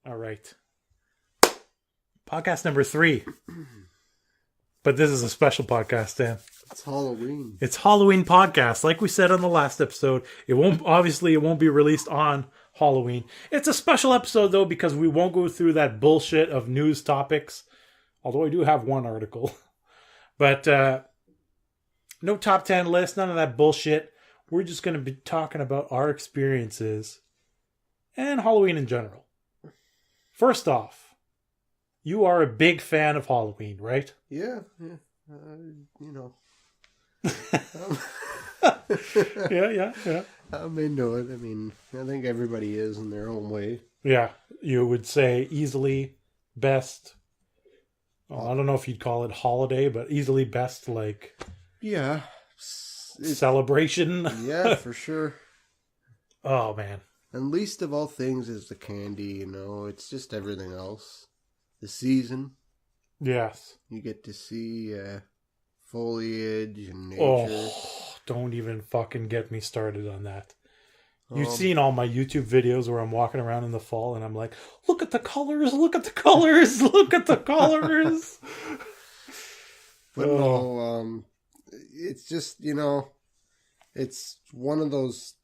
All right. Podcast number 3. But this is a special podcast, Dan. It's Halloween. It's Halloween podcast. Like we said on the last episode, it won't be released on Halloween. It's a special episode though because we won't go through that bullshit of news topics. Although I do have one article. But no top 10 list, none of that bullshit. We're just going to be talking about our experiences and Halloween in general. First off, you are a big fan of Halloween, right? Yeah. Yeah. I'm into it. I mean, I think everybody is in their own way. Yeah, you would say easily best. Well, I don't know if you'd call it holiday, but easily best, like... Yeah. Celebration. Yeah, for sure. Oh, man. And least of all things is the candy, It's just everything else. The season. Yes. You get to see foliage and nature. Oh, don't even fucking get me started on that. You've seen all my YouTube videos where I'm walking around in the fall and I'm like, look at the colors, look at the colors, look at the colors. But no, it's just, it's one of those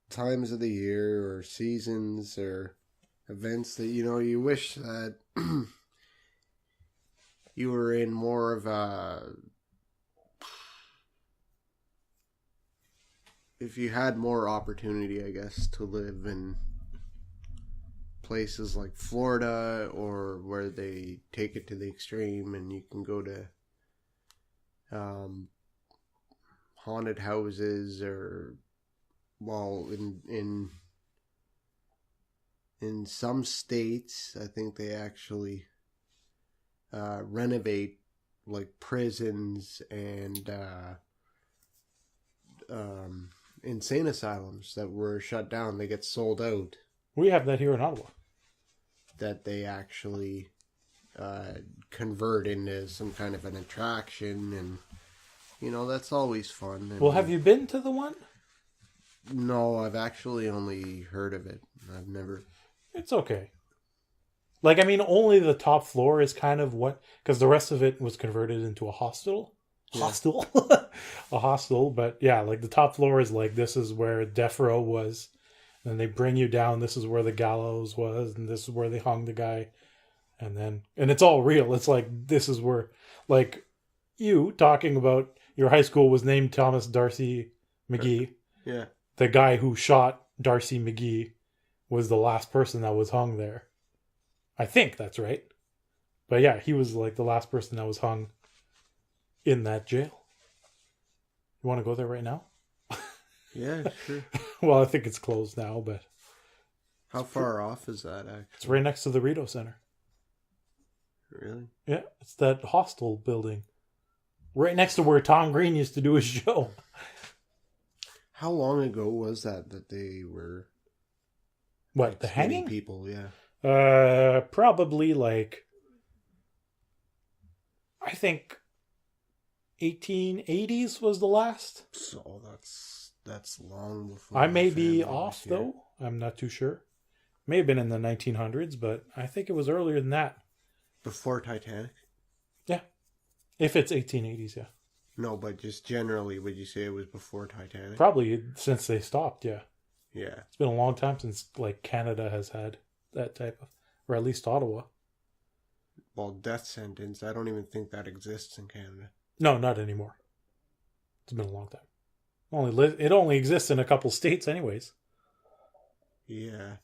times of the year or seasons or events that, you wish that you were in more of a... If you had more opportunity, I guess, to live in places like Florida or where they take it to the extreme and you can go to haunted houses or, well, in some states, I think they actually renovate like prisons and insane asylums that were shut down. They get sold out. We have that here in Ottawa. That they actually convert into some kind of an attraction, and that's always fun. And, well, have you been to the one? No, I've actually only heard of it. I've never. It's okay. Like, I mean, only the top floor is kind of what, because the rest of it was converted into a hostel. Yeah. A hostel, but yeah, like the top floor is like, this is where death row was, and they bring you down, this is where the gallows was, and this is where they hung the guy, and it's all real. It's like, this is where, like, you talking about your high school was named Thomas Darcy McGee. Yeah. The guy who shot Darcy McGee was the last person that was hung there. I think that's right. But yeah, he was like the last person that was hung in that jail. You want to go there right now? Yeah, sure. Well, I think it's closed now, but... How far off is that, actually? It's right next to the Rito Center. Really? Yeah, it's that hostel building. Right next to where Tom Green used to do his show. How long ago was that they were... What, the hanging? People, yeah. Probably like... I think... 1880s was the last. So that's long before. I may be off though. I'm not too sure. May have been in the 1900s, but I think it was earlier than that. Before Titanic? Yeah. If it's 1880s, yeah. No, but just generally, would you say it was before Titanic? Probably since they stopped, yeah. Yeah. It's been a long time since like Canada has had that type of, or at least Ottawa. Well, death sentence, I don't even think that exists in Canada. No, not anymore. It's been a long time. It only exists in a couple states anyways. Yeah.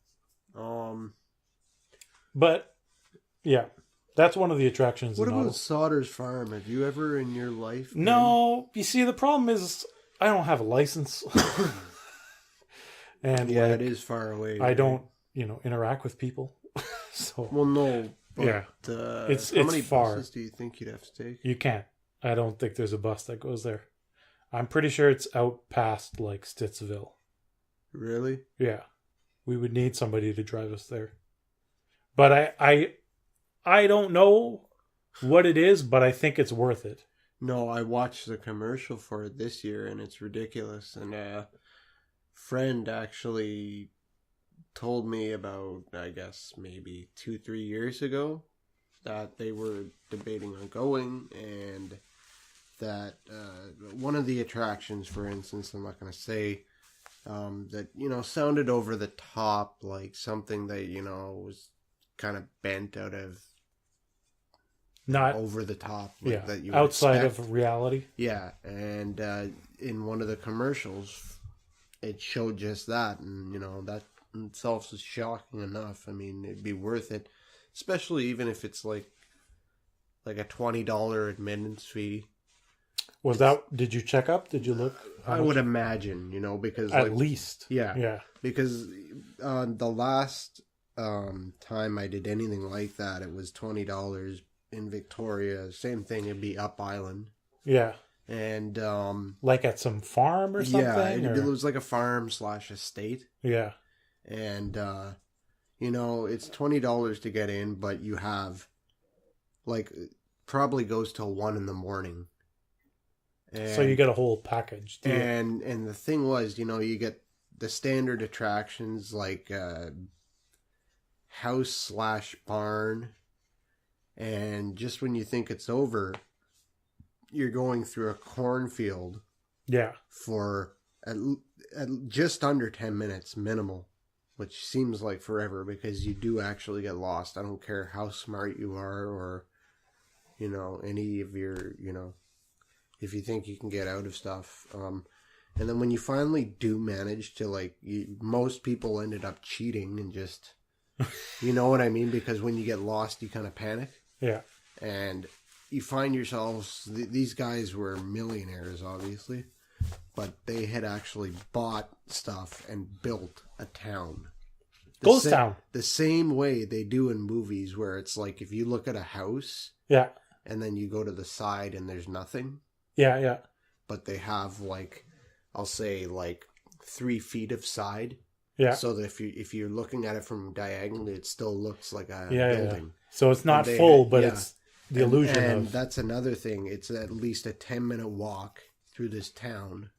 But, yeah. That's one of the attractions. What about Sauter's Farm? Have you ever in your life... No. You see, the problem is I don't have a license. And yeah, it is far away. I don't, interact with people. So. Well, no. But, yeah. It's how many far. buses do you think you'd have to take? You can't. I don't think there's a bus that goes there. I'm pretty sure it's out past, like, Stittsville. Really? Yeah. We would need somebody to drive us there. But I don't know what it is, but I think it's worth it. No, I watched the commercial for it this year, and it's ridiculous. And a friend actually told me about, I guess, maybe 2-3 years ago that they were debating on going, and that one of the attractions, for instance, I'm not going to say, that, sounded over the top, like something that, was kind of bent out of not over the top, like that you outside expect. of reality. Yeah, and in one of the commercials, it showed just that, and that in itself is shocking enough. I mean, it'd be worth it, especially even if it's like a $20 admittance fee. Did you check up? Did you look? I would imagine, because at least. Yeah. Because the last time I did anything like that, it was $20 in Victoria. Same thing, it'd be Up Island. Yeah. And like at some farm or something? Yeah, it was like a farm / estate. Yeah. And it's $20 to get in, but you have probably goes till 1 a.m. And, so you get a whole package. And the thing was, you get the standard attractions like house / barn, and just when you think it's over, you're going through a cornfield. Yeah. For at just under 10 minutes minimal, which seems like forever because you do actually get lost. I don't care how smart you are or, any of your, if you think you can get out of stuff. And then when you finally do manage to, most people ended up cheating and just, you know what I mean? Because when you get lost, you kind of panic. Yeah. And you find yourselves, these guys were millionaires, obviously, but they had actually bought stuff and built a town. Ghost town. The same way they do in movies where it's like if you look at a house. Yeah. And then you go to the side and there's nothing. Yeah, yeah. But they have I'll say 3 feet of side. Yeah. So that if you're looking at it from diagonally, it still looks like a building. Yeah. So it's not full, but it's the illusion of... And that's another thing. It's at least a 10-minute walk through this town.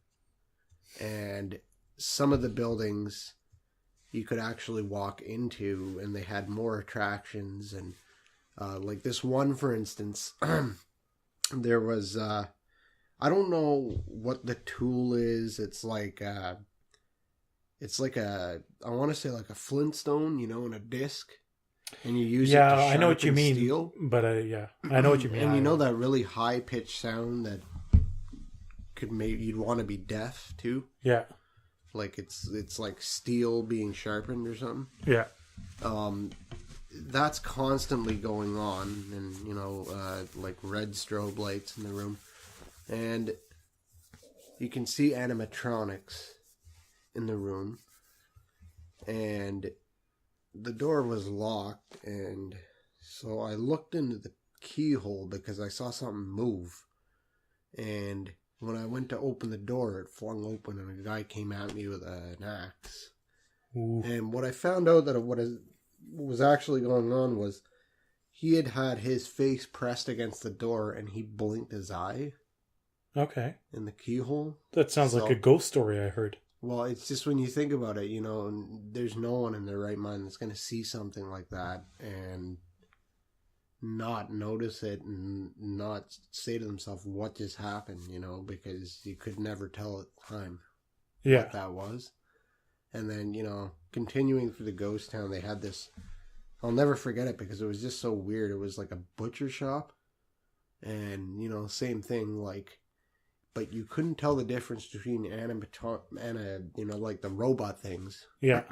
And some of the buildings you could actually walk into, and they had more attractions. And like this one, for instance, there was... I don't know what the tool is. It's like a... I want to say like a Flintstone, in a disc. And you use it to I know what you mean. steel. But I know what you mean. And that really high pitched sound that could you'd want to be deaf to. Yeah. Like it's like steel being sharpened or something. Yeah. That's constantly going on, and like red strobe lights in the room, and you can see animatronics in the room, and the door was locked, and so I looked into the keyhole because I saw something move, and when I went to open the door, it flung open, and a guy came at me with an axe. Ooh. And what I found out that what was actually going on was he had his face pressed against the door, and he blinked his eye. Okay. In the keyhole. That sounds like a ghost story I heard. Well, it's just when you think about it, there's no one in their right mind that's going to see something like that and not notice it and not say to themselves what just happened, because you could never tell at the time what that was. And then, continuing through the ghost town, they had this, I'll never forget it because it was just so weird. It was like a butcher shop and, same thing, but you couldn't tell the difference between like the robot things. Yeah.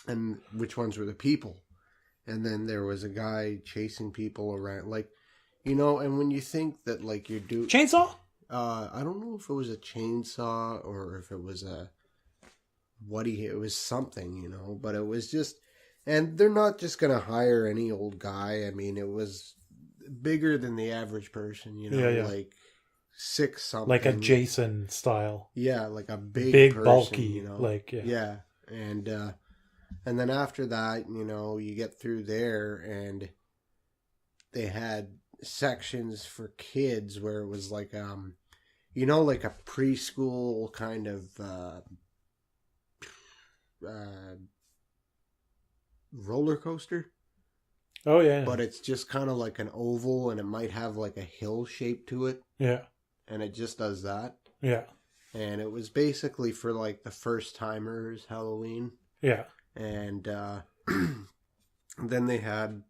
And which ones were the people. And then there was a guy chasing people around, and when you think that, you're doing... Chainsaw? I don't know if it was a chainsaw or if it was it was something, but it was just... And they're not just going to hire any old guy. I mean, it was bigger than the average person, like 6 something. Like a Jason style. Yeah, like a big person, bulky, Yeah. And then after that, you get through there and they had sections for kids where it was like, like a preschool kind of, roller coaster. Oh, yeah. But it's just kind of like an oval, and it might have like a hill shape to it. Yeah. And it just does that. Yeah. And it was basically for like the first timers Halloween. Yeah. And then they had,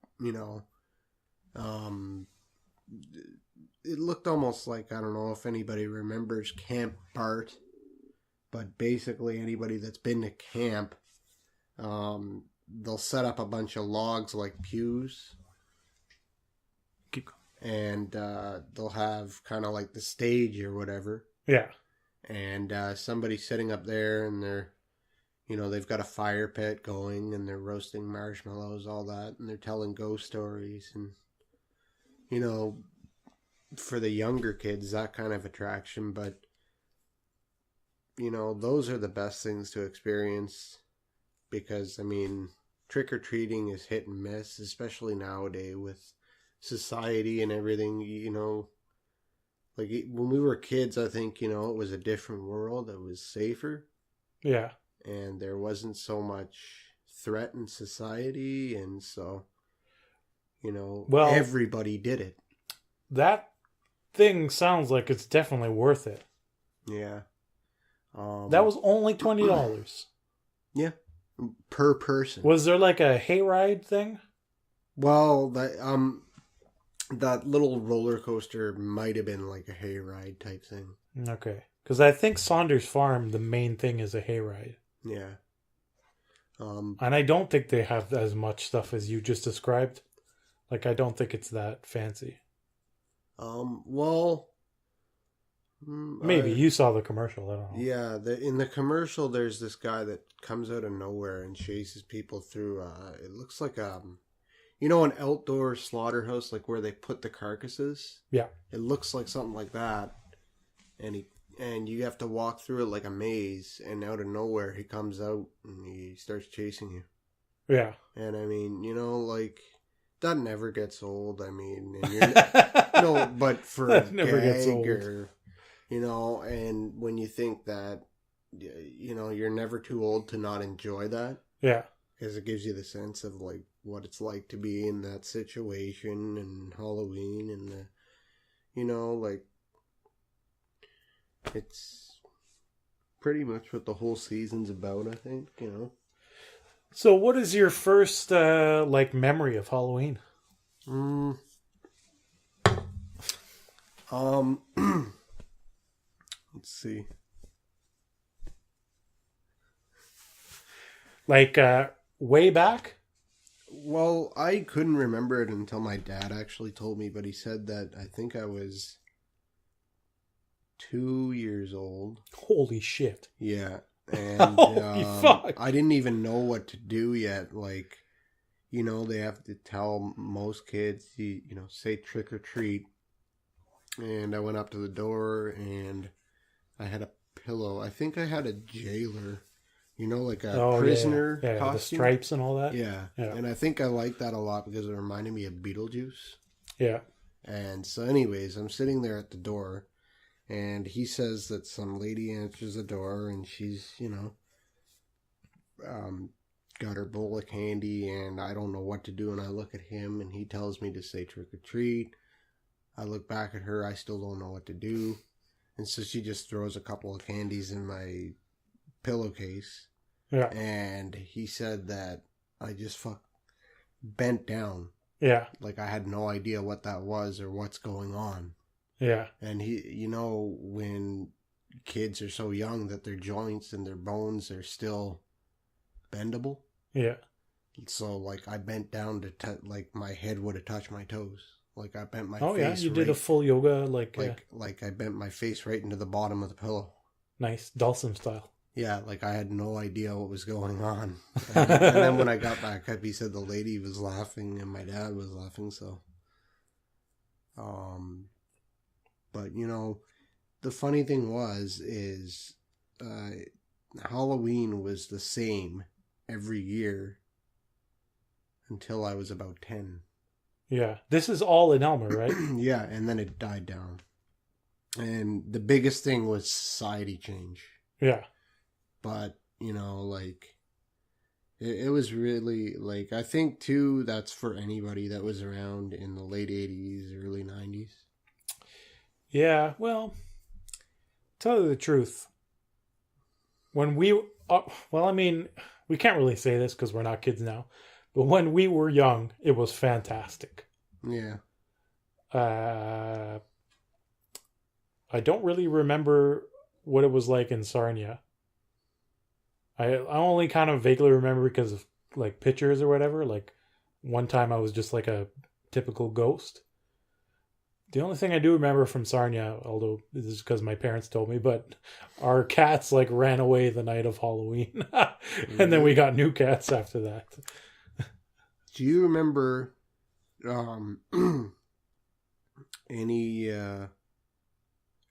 it looked almost like, I don't know if anybody remembers Camp Bart, but basically anybody that's been to camp, they'll set up a bunch of logs like pews. Keep going. And they'll have kind of like the stage or whatever. Yeah. And somebody's sitting up there, and they're, they've got a fire pit going, and they're roasting marshmallows, all that, and they're telling ghost stories. And, for the younger kids, that kind of attraction. But, those are the best things to experience. Because, I mean, trick-or-treating is hit and miss, especially nowadays with society and everything, Like, when we were kids, I think, it was a different world. It was safer. Yeah. And there wasn't so much threat in society. And so, well, everybody did it. That thing sounds like it's definitely worth it. Yeah. That was only $20. Yeah. Per person. Was there like a hayride thing? Well, that little roller coaster might have been like a hayride type thing. Okay. Because I think Saunders Farm, the main thing is a hayride. Yeah. And I don't think they have as much stuff as you just described. Like, I don't think it's that fancy. Well... Maybe. You saw the commercial. I don't know. Yeah. In the commercial, there's this guy that comes out of nowhere and chases people through... it looks like... an outdoor slaughterhouse, like where they put the carcasses. Yeah. It looks like something like that. And you have to walk through it like a maze, and out of nowhere he comes out and he starts chasing you. Yeah. And I mean, that never gets old. I mean, and but for a gag or, and when you think that, you're never too old to not enjoy that. Yeah. Because it gives you the sense of, like, what it's like to be in that situation, and Halloween, and it's pretty much what the whole season's about, I think, So what is your first, memory of Halloween? Let's see. Like, way back? Well, I couldn't remember it until my dad actually told me, but he said that I think I was 2 years old. Holy shit. Yeah. And holy fuck. I didn't even know what to do yet. Like, they have to tell most kids, say trick or treat. And I went up to the door, and I had a pillow. I think I had a jailer. Like a prisoner costume. The stripes and all that. Yeah. And I think I liked that a lot because it reminded me of Beetlejuice. Yeah. And so anyways, I'm sitting there at the door, and he says that some lady answers the door, and she's, got her bowl of candy, and I don't know what to do, and I look at him, and he tells me to say trick or treat. I look back at her, I still don't know what to do. And so she just throws a couple of candies in my pillowcase. Yeah. And he said that I just bent down. Yeah. Like I had no idea what that was or what's going on. Yeah. And he, when kids are so young that their joints and their bones are still bendable. Yeah. So like I bent down to like my head would have touched my toes. Like I bent my face. Oh yeah, you did a full yoga like I bent my face right into the bottom of the pillow. Nice, Dawson style. Yeah, like I had no idea what was going on. And then when I got back up, he said the lady was laughing and my dad was laughing. So, but the funny thing is Halloween was the same every year until I was about 10. Yeah, this is all in Elmer, right? Yeah, and then it died down. And the biggest thing was society change. Yeah. But, It was really, like, I think, too, that's for anybody that was around in the late 80s, early 90s. Yeah, well, tell you the truth. When we, well, I mean, we can't really say this because we're not kids now, but when we were young, it was fantastic. Yeah. I don't really remember what it was like in Sarnia. I only kind of vaguely remember because of like pictures or whatever. Like one time I was just like a typical ghost. The only thing I do remember from Sarnia, although this is because my parents told me, but our cats like ran away the night of Halloween. And then we got new cats after that. Do you remember any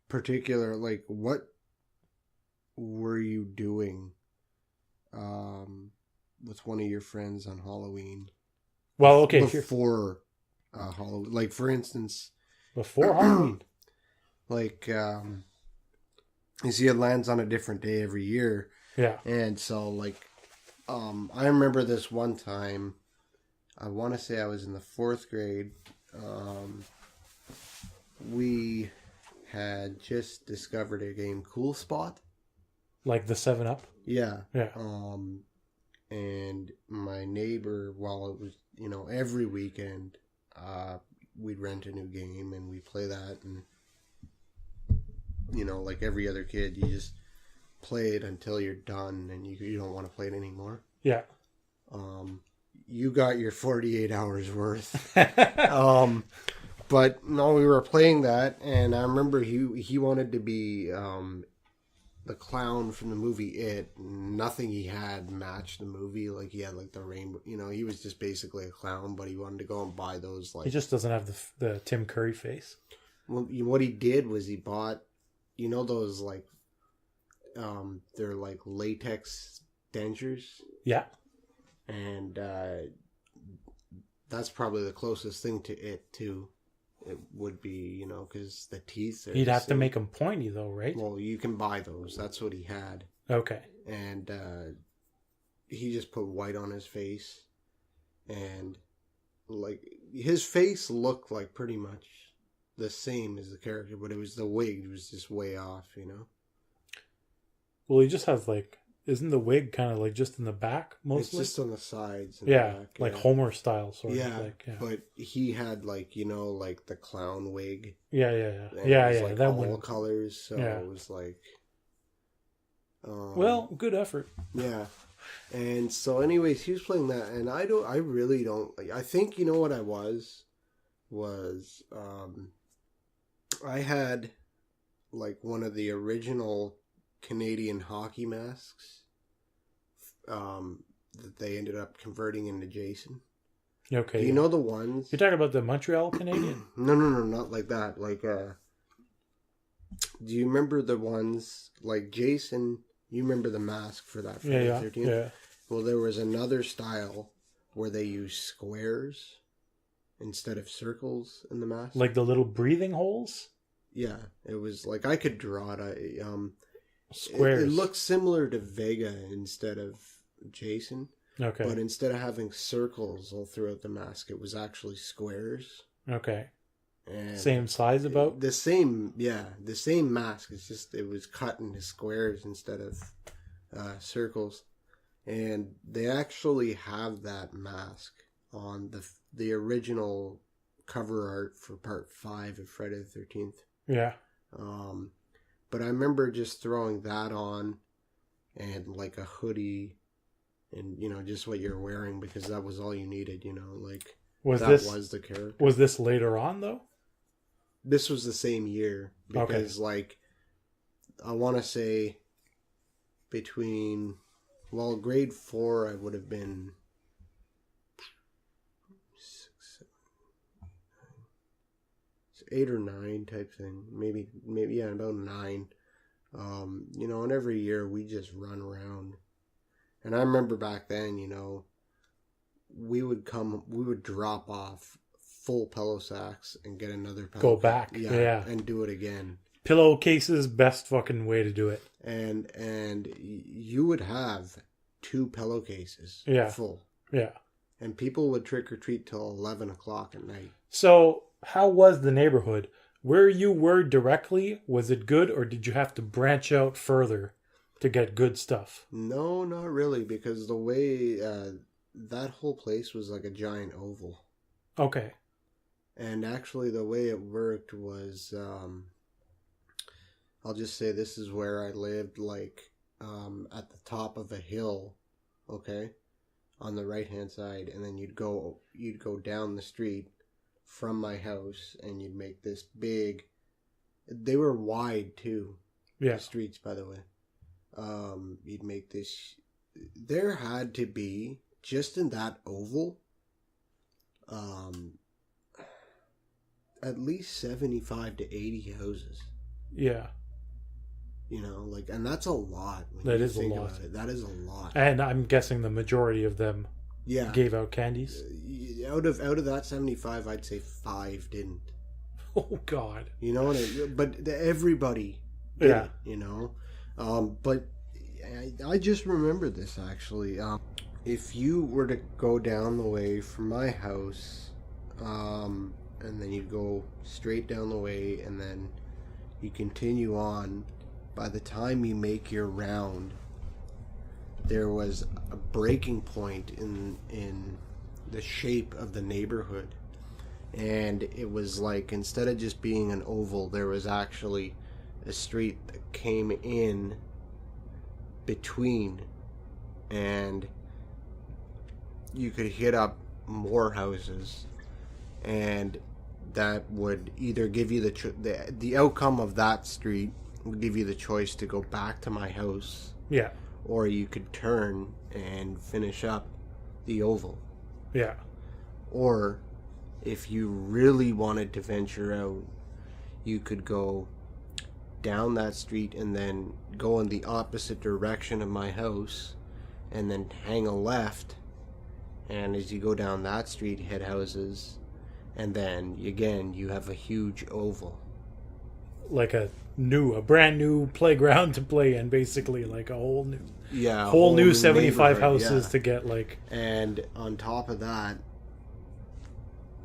particular, like, what were you doing with one of your friends on Halloween? Well, okay. Before Halloween. Like, for instance... Before Halloween? Like, you see, it lands on a different day every year. Yeah. And so, like, I remember this one time, I want to say I was in the 4th grade. We had just discovered a game, Cool Spot. Like the 7-Up? Yeah. Yeah. And my neighbor, while it was, every weekend, we'd rent a new game and we'd play that. And, like every other kid, you just play it until you're done and you don't want to play it anymore. Yeah. You got your 48 hours worth. But no, we were playing that, and I remember he wanted to be the clown from the movie It. Nothing he had matched the movie. Like, he had like the rainbow. He was just basically a clown, but he wanted to go and buy those. Like, he just doesn't have the Tim Curry face. Well, what he did was he bought, those like, they're like latex dentures. Yeah. And that's probably the closest thing to It too. It would be, because the teeth are... He'd have to make them pointy, though, right? Well, you can buy those. That's what he had. Okay. And he just put white on his face. And, like, his face looked like pretty much the same as the character, but it was the wig. It was just way off, Well, he just has, like... Isn't the wig kind of like just in the back mostly? It's just on the sides. And yeah, the back, like Homer style sort of. Yeah, like, but he had like like the clown wig. Yeah. And Yeah, it was, like, that all one. colors, so it was like. Well, good effort. Yeah, and so anyways, he was playing that, and I really don't. Like, I think what I was I had like one of the original Canadian hockey masks that they ended up converting into Jason. Okay. You know the ones? You're talking about the Montreal Canadian? No, not like that. Like, do you remember the ones like Jason? You remember the mask for that Friday the 13th? Yeah. Well, there was another style where they used squares instead of circles in the mask. Like the little breathing holes? Yeah, it was like I could draw it. Squares. It looked similar to Vega instead of Jason. Okay. But instead of having circles all throughout the mask, it was actually squares. Okay. And same size about? The same mask. It's just it was cut into squares instead of circles. And they actually have that mask on the original cover art for part 5 of Friday the 13th. Yeah. But I remember just throwing that on and like a hoodie and, just what you're wearing because that was all you needed, like was the character. Was this later on though? This was the same year because like I want to say between grade 4 I would have been 8 or 9 type thing. Maybe yeah, about 9. And every year we just run around. And I remember back then, we would drop off full pillow sacks and get another pillow. Go back. Yeah. And do it again. Pillowcases, best fucking way to do it. And you would have 2 pillowcases full. Yeah. And people would trick or treat till 11 o'clock at night. So, how was the neighborhood? Where you were directly, was it good, or did you have to branch out further to get good stuff? No, not really, because the way that whole place was like a giant oval. Okay. And actually, the way it worked was, I'll just say this is where I lived, like, at the top of a hill, okay, on the right-hand side, and then you'd go down the street from my house, and you'd make this big, they were wide, too, the streets, by the way. You'd make this, there had to be, just in that oval, at least 75 to 80 houses. Yeah. You know, like, and that's a lot. That is a lot. That is a lot. And I'm guessing the majority of them gave out candies. Out of that 75, I'd say 5 didn't. Oh God. You know what? But everybody did it, you know. But I just remember this actually. If you were to go down the way from my house, and then you'd go straight down the way, and then you continue on. By the time you make your round, there was a breaking point in the shape of the neighborhood. And it was like, instead of just being an oval, there was actually a street that came in between, and you could hit up more houses, and that would either give you the outcome of that street would give you the choice to go back to my house, or you could turn and finish up the oval, or if you really wanted to venture out, you could go down that street and then go in the opposite direction of my house, and then hang a left, and as you go down that street, hit houses, and then again you have a huge oval, like a brand new playground to play in, basically, like a whole new 75 houses to get, like. And on top of that,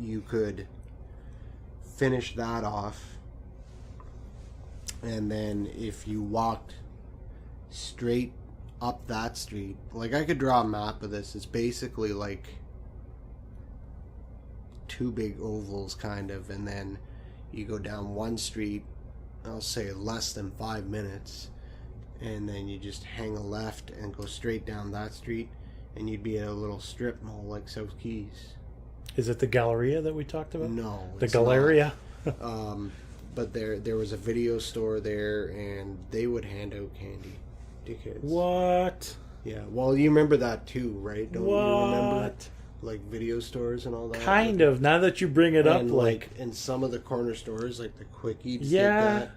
you could finish that off, and then if you walked straight up that street, like, I could draw a map of this. It's basically like 2 big ovals, kind of, and then you go down one street, I'll say less than 5 minutes, and then you just hang a left and go straight down that street, and you'd be at a little strip mall like South Keys. Is it the Galleria that we talked about? No, the Galleria. But there was a video store there, and they would hand out candy to kids. What? Yeah. Well, you remember that too, right? Don't you remember? Like video stores and all that. Kind of. Now that you bring it up, like in some of the corner stores, like the Quick Eats. Did that.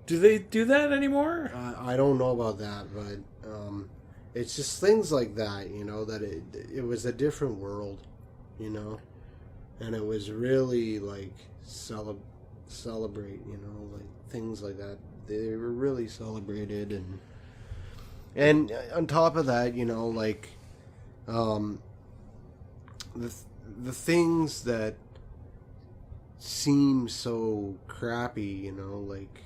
Do they do that anymore? I don't know about that, but it's just things like that, you know. That it was a different world, you know, and it was really like celebrate, you know, like things like that. They were really celebrated, and on top of that, you know, like the things that seem so crappy, you know, like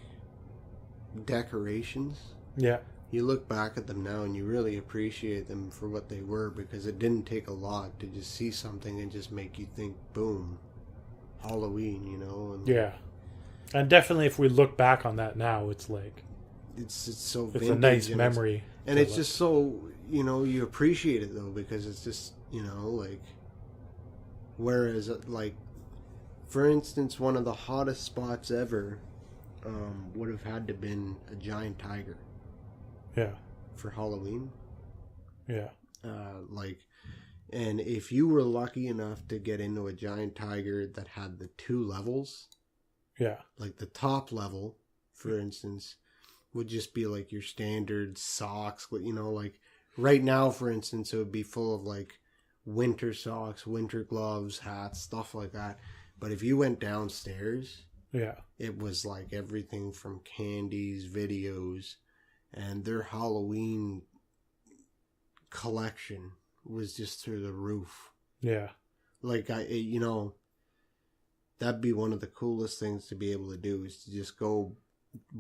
decorations. Yeah. You look back at them now and you really appreciate them for what they were, because it didn't take a lot to just see something and just make you think, boom, Halloween, you know. And yeah. And definitely if we look back on that now, it's like it's so it's a nice memory. And it's just so, you know, you appreciate it though, because it's just, you know, like, whereas, like, for instance, one of the hottest spots ever would have had to been a giant tiger. Yeah. For Halloween. Yeah. Like, and if you were lucky enough to get into a giant tiger that had the 2 levels. Yeah. Like the top level, for instance, would just be like your standard socks. You know, like right now, for instance, it would be full of like winter socks, winter gloves, hats, stuff like that. But if you went downstairs, it was like everything from candies, videos, and their Halloween collection was just through the roof. Yeah. Like, that'd be one of the coolest things to be able to do, is to just go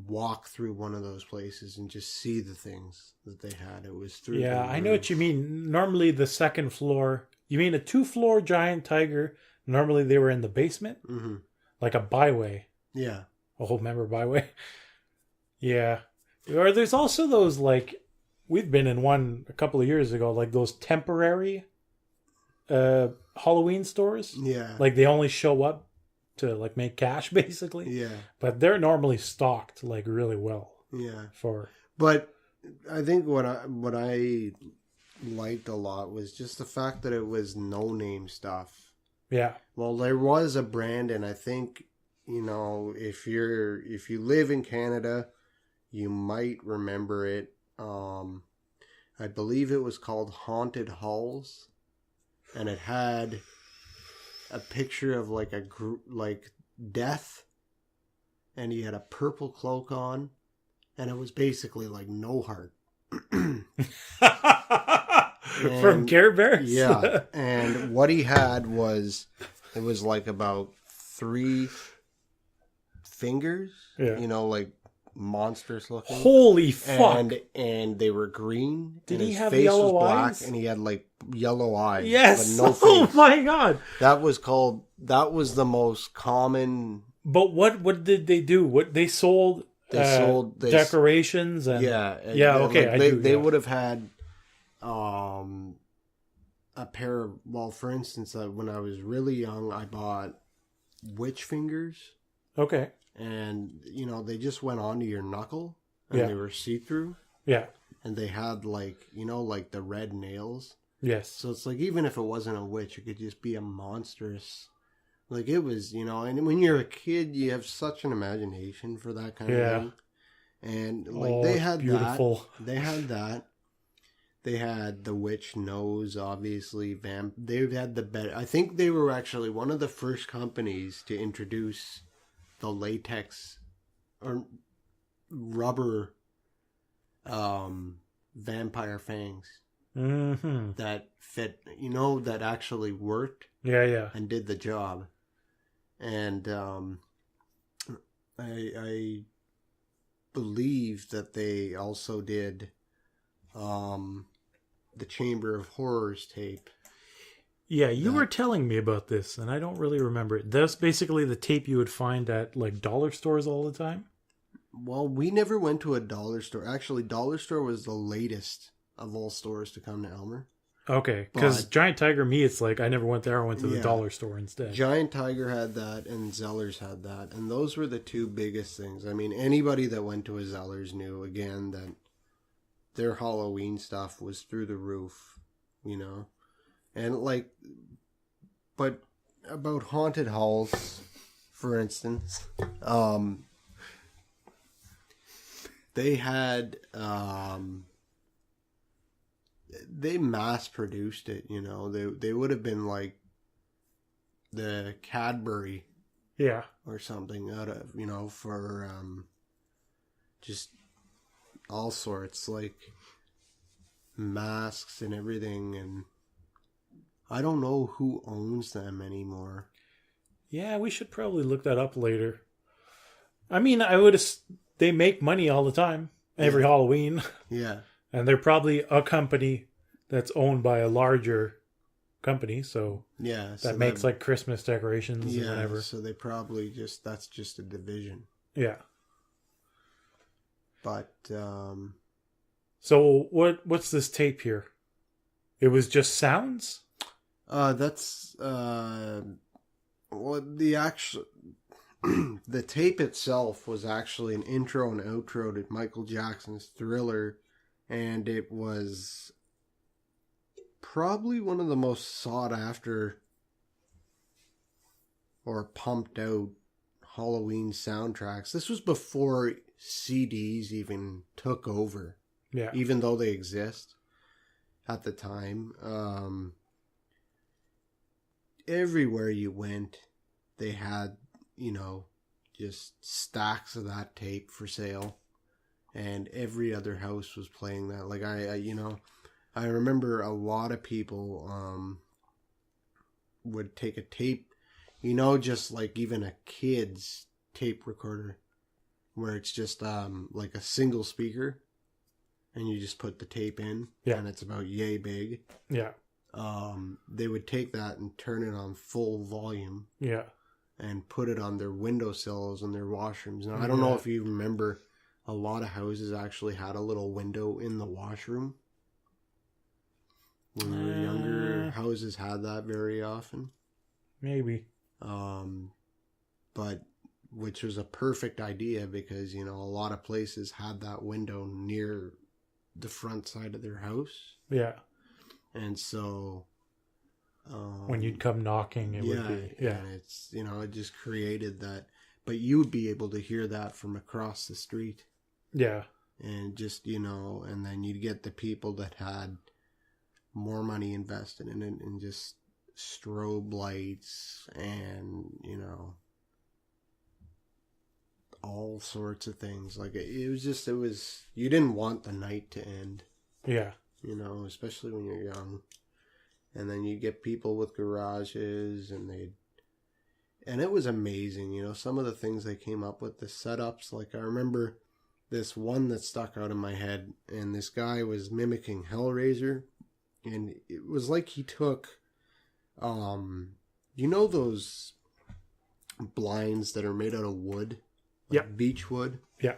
walk through one of those places and just see the things that they had. It was through Yeah, I know what you mean. Normally the second floor, you mean a 2-floor giant tiger, normally they were in the basement? Mm-hmm. Like a byway. Yeah. Oh, remember byway? Yeah. Or there's also those, like, we've been in one a couple of years ago, like those temporary Halloween stores. Yeah. Like they only show up to like make cash basically. Yeah. But they're normally stocked like really well. Yeah. But I think what I liked a lot was just the fact that it was no name stuff. Yeah. Well, there was a brand, and I think, if you live in Canada, you might remember it. I believe it was called Haunted Halls, and it had a picture of like a group, like death, and he had a purple cloak on, and it was basically like No Heart. From Care Bears? Yeah. And what he had was, it was like about 3 fingers, like monstrous looking. Holy fuck. And they were green. Did and he his have face yellow was black, eyes? and he had like yellow eyes. Yes. But no face. Oh my god. That was the most common. But what did they do? What they sold? Decorations and okay. Like they would have had a pair of, well, for instance, when I was really young, I bought witch fingers. Okay. And they just went onto your knuckle, and they were see-through. Yeah. And they had like the red nails. Yes. So it's like, even if it wasn't a witch, it could just be a monstrous. Like, it was, and when you're a kid, you have such an imagination for that kind of thing. And like they had beautiful. They had that. They had the witch nose, obviously. They had the better. I think they were actually one of the first companies to introduce the latex or rubber vampire fangs that fit, that actually worked. Yeah. And did the job. And I believe that they also did the Chamber of Horrors tape. Yeah, you were telling me about this, and I don't really remember it. That's basically the tape you would find at like dollar stores all the time. Well, we never went to a dollar store. Actually, dollar store was the latest of all stores to come to Elmer. Okay, because Giant Tiger, me, it's like I never went there. I went to the dollar store instead. Giant Tiger had that, and Zeller's had that, and those were the 2 biggest things. I mean, anybody that went to a Zeller's knew, again, that their Halloween stuff was through the roof, And like, but about haunted halls, for instance, they had, they mass produced it, they would have been like the Cadbury. Yeah. Or something out of, for, just all sorts, like masks and everything, and I don't know who owns them anymore. Yeah, we should probably look that up later. I mean, they make money all the time, every Halloween. Yeah. And they're probably a company that's owned by a larger company, so that makes like Christmas decorations and whatever. So they probably that's just a division. Yeah. But so what's this tape here? It was just sounds? That's well, the tape itself was actually an intro and outro to Michael Jackson's Thriller, and it was probably one of the most sought after or pumped out Halloween soundtracks. This was before CDs even took over. Yeah. Even though they exist at the time. Everywhere you went, they had, just stacks of that tape for sale. And every other house was playing that. Like, I remember a lot of people would take a tape, just like even a kid's tape recorder, where it's just like a single speaker, and you just put the tape in, and it's about yay big. Yeah. They would take that and turn it on full volume. Yeah. And put it on their windowsills and their washrooms. Now, I don't know if you remember, a lot of houses actually had a little window in the washroom. When we were younger, houses had that very often. Maybe. But, which was a perfect idea because, a lot of places had that window near the front side of their house. Yeah. And so... when you'd come knocking, it would be... Yeah. And it's, it just created that. But you would be able to hear that from across the street. Yeah. And just, and then you'd get the people that had more money invested in it and just strobe lights and, all sorts of things. Like, it was, you didn't want the night to end. Yeah. Especially when you're young. And then you get people with garages and it was amazing, some of the things they came up with, the setups. Like, I remember this one that stuck out in my head, and this guy was mimicking Hellraiser, and it was like he took, those blinds that are made out of wood? Like beech wood? Yeah.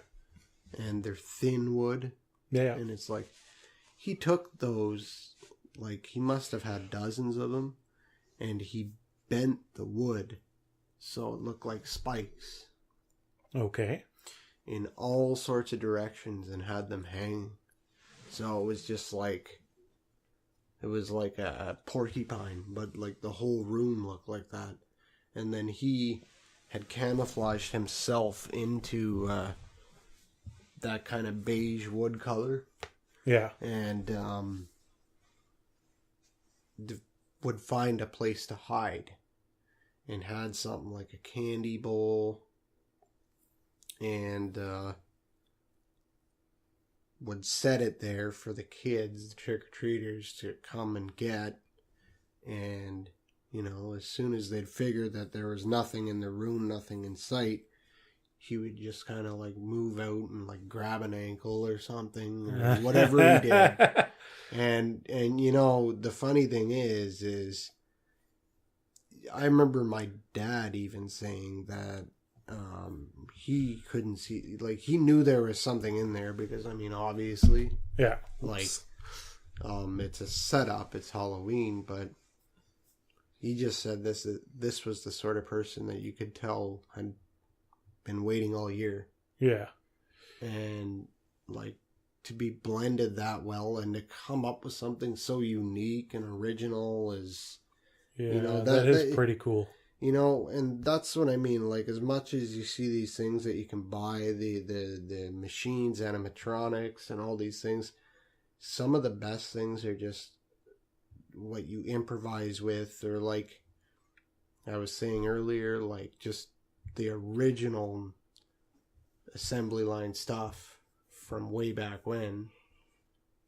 And they're thin wood. Yeah. And it's like, he took those, like, he must have had dozens of them, and he bent the wood so it looked like spikes. Okay. In all sorts of directions and had them hang. So it was just like, it was like a porcupine, but like the whole room looked like that. And then he had camouflaged himself into that kind of beige wood color. Yeah. And would find a place to hide. And had something like a candy bowl. And would set it there for the kids, the trick-or-treaters, to come and get. And, as soon as they'd figure that there was nothing in the room, nothing in sight, he would just kind of like move out and like grab an ankle or something, or whatever he did. And the funny thing is I remember my dad even saying that he couldn't see, like, he knew there was something in there because, obviously, like, it's a setup, it's Halloween, but he just said this was the sort of person that you could tell had been waiting all year. Yeah. And, like, to be blended that well and to come up with something so unique and original is, that is pretty cool. And that's what I mean. Like, as much as you see these things that you can buy, the machines, animatronics, and all these things, some of the best things are just what you improvise with, or like I was saying earlier, like just the original assembly line stuff from way back when,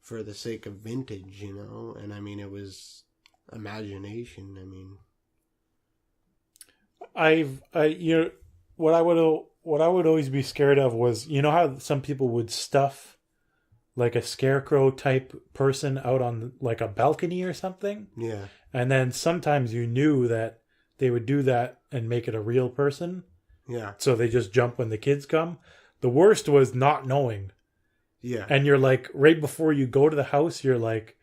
for the sake of vintage, and it was imagination. What I would always be scared of was, how some people would stuff like a scarecrow type person out on like a balcony or something. Yeah. And then sometimes you knew that they would do that and make it a real person. Yeah. So they just jump when the kids come. The worst was not knowing. Yeah. And you're like, right before you go to the house, you're like,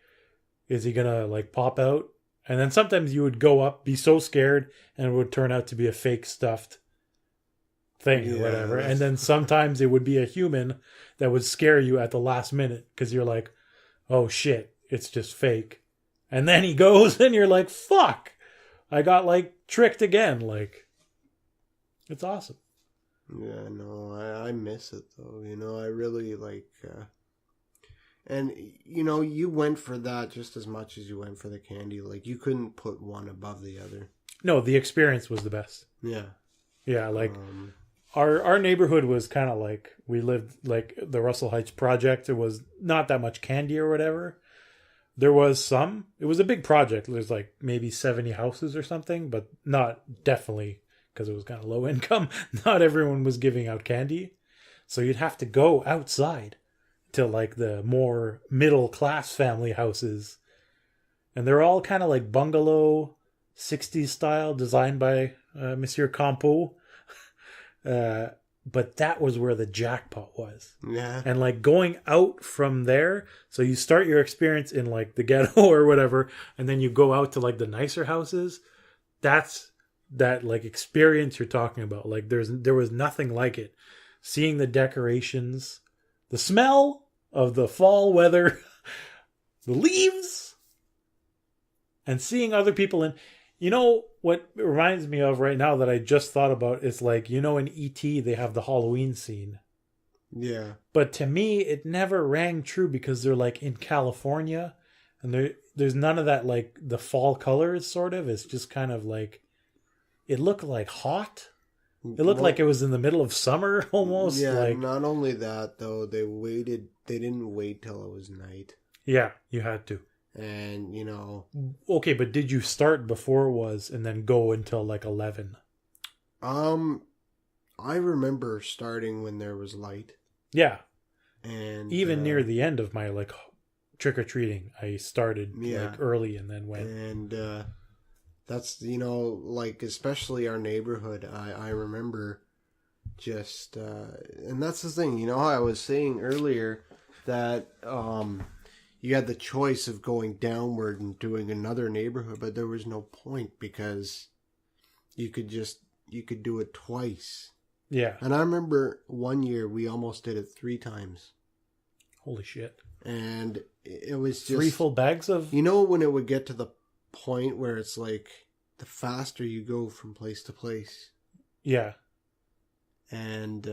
is he gonna like pop out? And then sometimes you would go up, be so scared, and it would turn out to be a fake stuffed thing or whatever. And then sometimes it would be a human that would scare you at the last minute because you're like, oh shit, it's just fake. And then he goes and you're like, fuck, I got like tricked again. Like, it's awesome. Yeah, no, I miss it though. I really like, and you went for that just as much as you went for the candy. Like, you couldn't put one above the other. No, the experience was the best. Yeah. Yeah, like our neighborhood was kind of like, we lived like the Russell Heights project. There was not that much candy or whatever. There was some. It was a big project. There's like maybe 70 houses or something, but not definitely because it was kind of low income. Not everyone was giving out candy. So you'd have to go outside to like the more middle class family houses. And they're all kind of like bungalow 60s style designed by Monsieur Campo. But that was where the jackpot was. Yeah. And like going out from there, so you start your experience in like the ghetto or whatever, and then you go out to like the nicer houses. That's that like experience you're talking about. Like there was nothing like it. Seeing the decorations, the smell of the fall weather, the leaves, and seeing other people in. You know what it reminds me of right now that I just thought about is like, you know, in E.T. they have the Halloween scene. Yeah. But to me, it never rang true because they're like in California and there's none of that like the fall colors sort of. It's just kind of like, it looked like hot. It looked like it was in the middle of summer almost. Yeah, like, not only that though, they didn't wait till it was night. Yeah, you had to. And, you know... Okay, but did you start before it was and then go until like 11? I remember starting when there was light. Yeah. And even near the end of my like trick-or-treating, I started like early and then went. And that's, you know, like especially our neighborhood, I remember just... and that's the thing, you know how I was saying earlier that... you had the choice of going downward and doing another neighborhood, but there was no point because you could do it twice. Yeah. And I remember one year we almost did it 3 times. Holy shit. And it was just... 3 full bags of... You know when it would get to the point where it's like the faster you go from place to place. Yeah. And,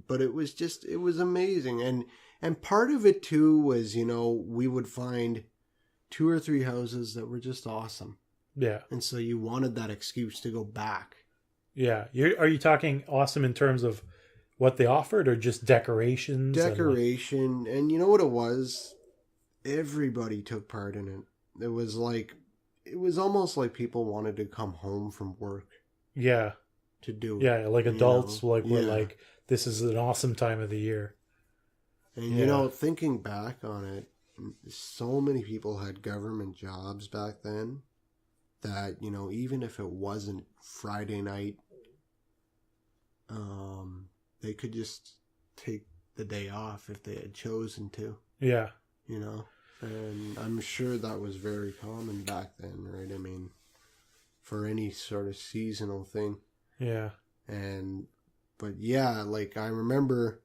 but it was amazing. And part of it, too, was, you know, we would find 2 or 3 houses that were just awesome. Yeah. And so you wanted that excuse to go back. Yeah. Are you talking awesome in terms of what they offered or just decorations? Decoration. And you know what it was? Everybody took part in it. It was almost like people wanted to come home from work. Yeah. To do it. Yeah, like adults were like, this is an awesome time of the year. And, you know, thinking back on it, so many people had government jobs back then that, you know, even if it wasn't Friday night, they could just take the day off if they had chosen to. Yeah. You know? And I'm sure that was very common back then, right? I mean, for any sort of seasonal thing. Yeah. But yeah, like I remember...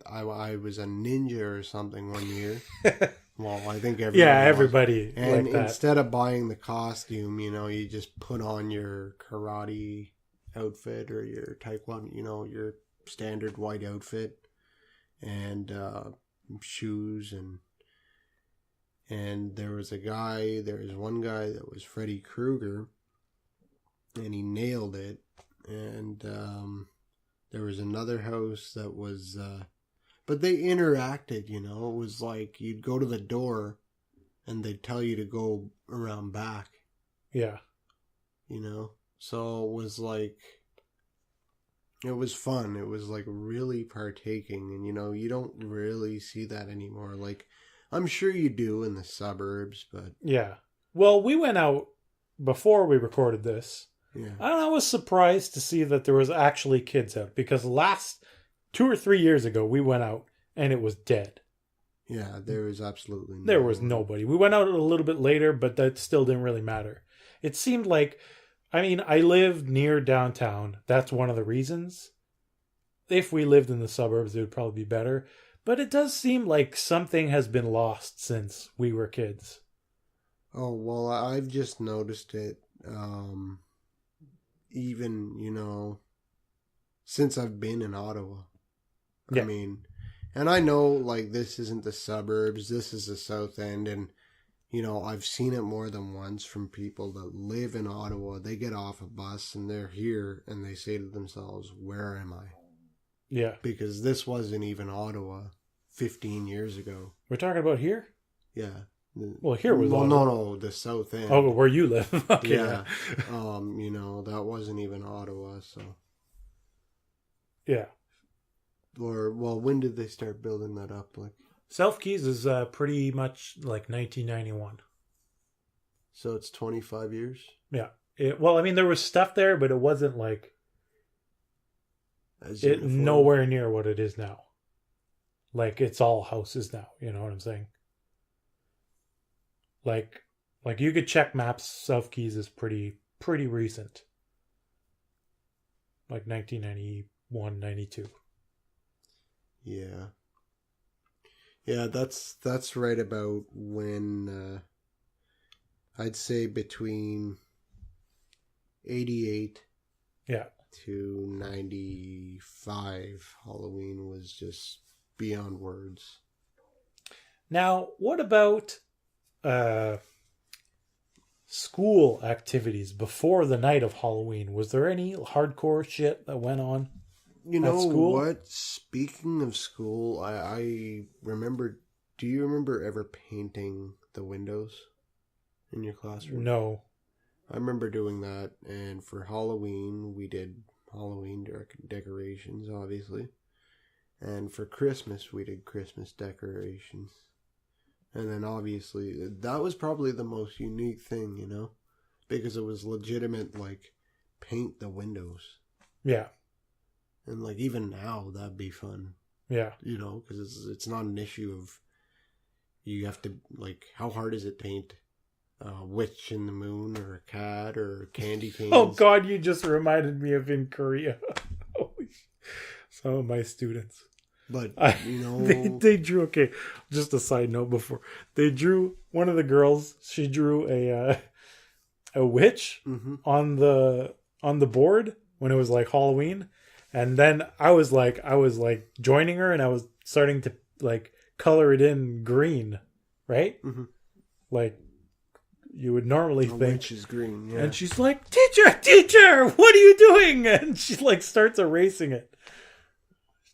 I was a ninja or something one year. Well, I think everybody. And like instead of buying the costume, you know, you just put on your karate outfit or your taekwondo, you know, your standard white outfit and shoes and there was one guy that was Freddy Krueger and he nailed it. And there was another house that was, but they interacted, you know. It was like you'd go to the door and they'd tell you to go around back. Yeah. You know? So it was like, it was fun. It was like really partaking. And, you know, you don't really see that anymore. Like, I'm sure you do in the suburbs, but. Yeah. Well, we went out before we recorded this. Yeah. I was surprised to see that there was actually kids out because last 2 or 3 years ago we went out and it was dead. Yeah, there was absolutely there was nobody. We went out a little bit later, but that still didn't really matter. It seemed like, I mean, I lived near downtown. That's one of the reasons. If we lived in the suburbs, it would probably be better. But it does seem like something has been lost since we were kids. Oh, well, I've just noticed it. Even, you know, since I've been in Ottawa. Yeah. I mean, and I know, like, this isn't the suburbs, this is the South End, and, you know, I've seen it more than once from people that live in Ottawa. They get off a bus and they're here and they say to themselves, where am I? Yeah. Because this wasn't even Ottawa 15 years ago. We're talking about here? Yeah. Well, here was no, the South End. Oh, where you live. Okay. Yeah. That wasn't even Ottawa, so. Yeah. Or, well, when did they start building that up? Like, South Keys is pretty much like 1991. So it's 25 years? Yeah. Well, I mean, there was stuff there, but it wasn't like nowhere near what it is now. Like, it's all houses now. You know what I'm saying? Like you could check maps. South Keys is pretty recent. Like 1991, 92. Yeah. Yeah, that's right about when I'd say between 88 to 95, Halloween was just beyond words. Now, what about school activities before the night of Halloween? Was there any hardcore shit that went on? You know what? Speaking of school, I remember. Do you remember ever painting the windows in your classroom? No. I remember doing that, and for Halloween, we did Halloween decorations, obviously. And for Christmas, we did Christmas decorations. And then obviously, that was probably the most unique thing, you know? Because it was legitimate, like, paint the windows. Yeah. And, like, even now, that'd be fun. Yeah. You know, because it's not an issue of, you have to, like, how hard is it to paint a witch in the moon or a cat or candy canes? Oh, God, you just reminded me of in Korea. Some of my students. But, you know... they drew, okay, just a side note before. They drew, one of the girls, she drew a witch on the board when it was like Halloween. And then I was like joining her, and I was starting to like color it in green, right? Mm-hmm. Like you would normally think. Witch is green, yeah. And she's like, teacher, what are you doing? And she like starts erasing it.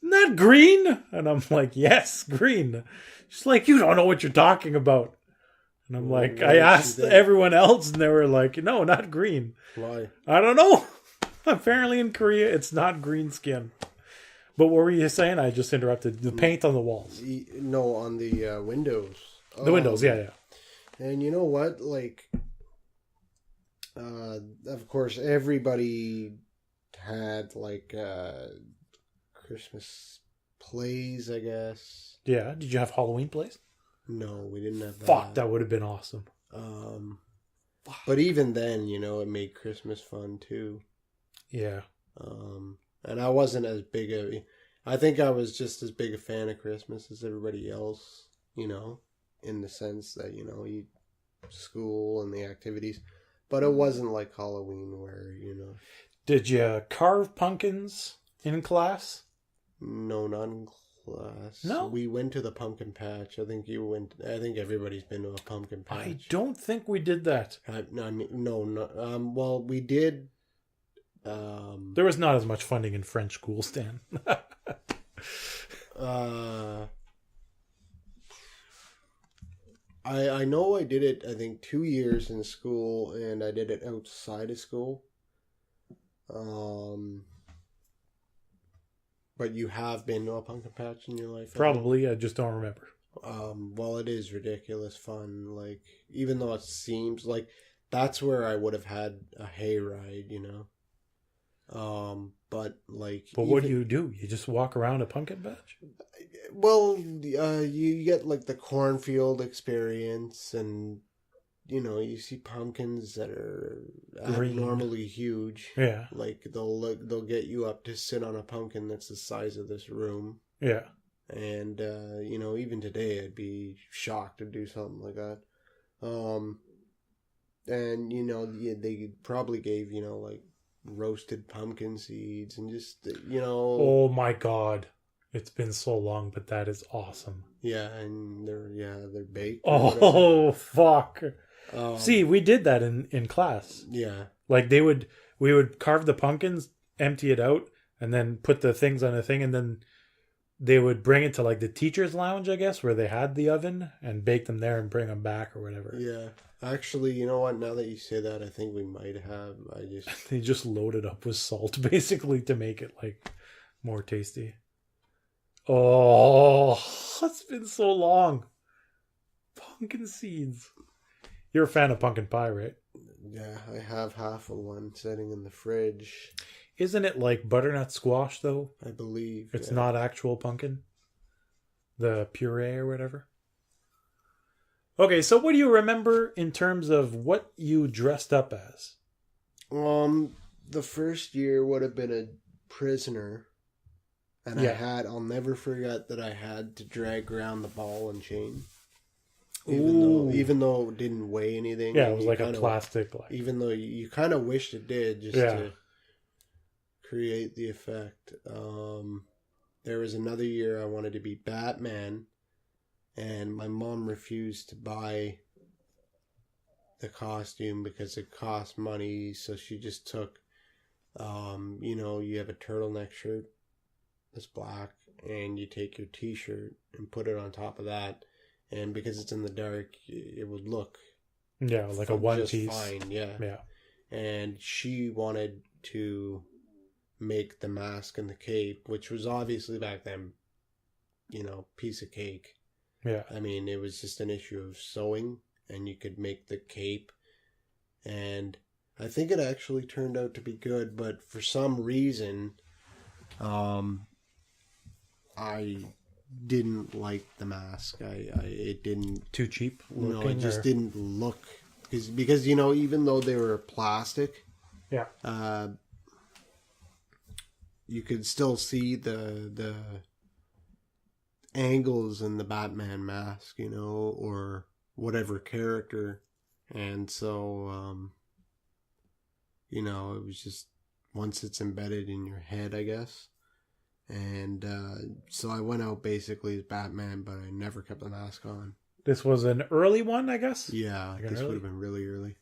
Isn't that green? And I'm like, yes, green. She's like, you don't know what you're talking about. And I'm like, I asked everyone else, and they were like, no, not green. Why? I don't know. Apparently in Korea, it's not green skin. But what were you saying? I just interrupted. The paint on the walls. No, on the windows. The windows, yeah. And you know what? Like, of course, everybody had, like, Christmas plays, I guess. Yeah. Did you have Halloween plays? No, we didn't have that. Fuck, that would have been awesome. But even then, you know, it made Christmas fun, too. Yeah. And I wasn't as big I think I was just as big a fan of Christmas as everybody else, you know, in the sense that, you know, school and the activities, but it wasn't like Halloween where, you know. Did you carve pumpkins in class? No, not in class. No? We went to the pumpkin patch. I think everybody's been to a pumpkin patch. I don't think we did that. Well, we did. There was not as much funding in French schools, Stan. I know I did it, I think, 2 years in school, and I did it outside of school. But you have been to a pumpkin patch in your life? Probably, I just don't remember. Well, it is ridiculous fun. Like, even though it seems like that's where I would have had a hayride, you know. But what do? You just walk around a pumpkin patch? Well, you get like the cornfield experience, and you know, you see pumpkins that are abnormally huge. Yeah, like they'll get you up to sit on a pumpkin that's the size of this room. Yeah, and you know, even today I'd be shocked to do something like that. And you know, they probably gave, you know, like roasted pumpkin seeds and just, you know. Oh my God, it's been so long, but that is awesome. Yeah, and they're baked. Oh fuck! See, we did that in class. Yeah, like we would carve the pumpkins, empty it out, and then put the things on a thing, and then they would bring it to like the teacher's lounge, I guess, where they had the oven and bake them there and bring them back or whatever. Yeah. Actually, you know what? Now that you say that, I think we might have. They just loaded up with salt basically to make it like more tasty. Oh, it's been so long. Pumpkin seeds. You're a fan of pumpkin pie, right? Yeah, I have half of one sitting in the fridge. Isn't it like butternut squash though? I believe. It's not actual pumpkin? The puree or whatever? Okay, so what do you remember in terms of what you dressed up as? The first year would have been a prisoner. And I'll never forget that I had to drag around the ball and chain. Even though it didn't weigh anything. Yeah, it was like a plastic. Even though you kind of wished it did, just to create the effect. There was another year I wanted to be Batman, and my mom refused to buy the costume because it cost money, so she just took, you have a turtleneck shirt that's black, and you take your t-shirt and put it on top of that, and because it's in the dark, it would look like a one piece. Fine, yeah. And she wanted to make the mask and the cape, which was obviously back then, piece of cake. Yeah. I mean, it was just an issue of sewing, and you could make the cape, and I think it actually turned out to be good, but for some reason, I didn't like the mask. It didn't... Too cheap looking? No, it just didn't look... Because, even though they were plastic... Yeah. You could still see the angles in the Batman mask, or whatever character. And so, it was just... Once it's embedded in your head, I guess... And so I went out basically as Batman, but I never kept the mask on. This was an early one, I guess? Yeah, this would have been really early.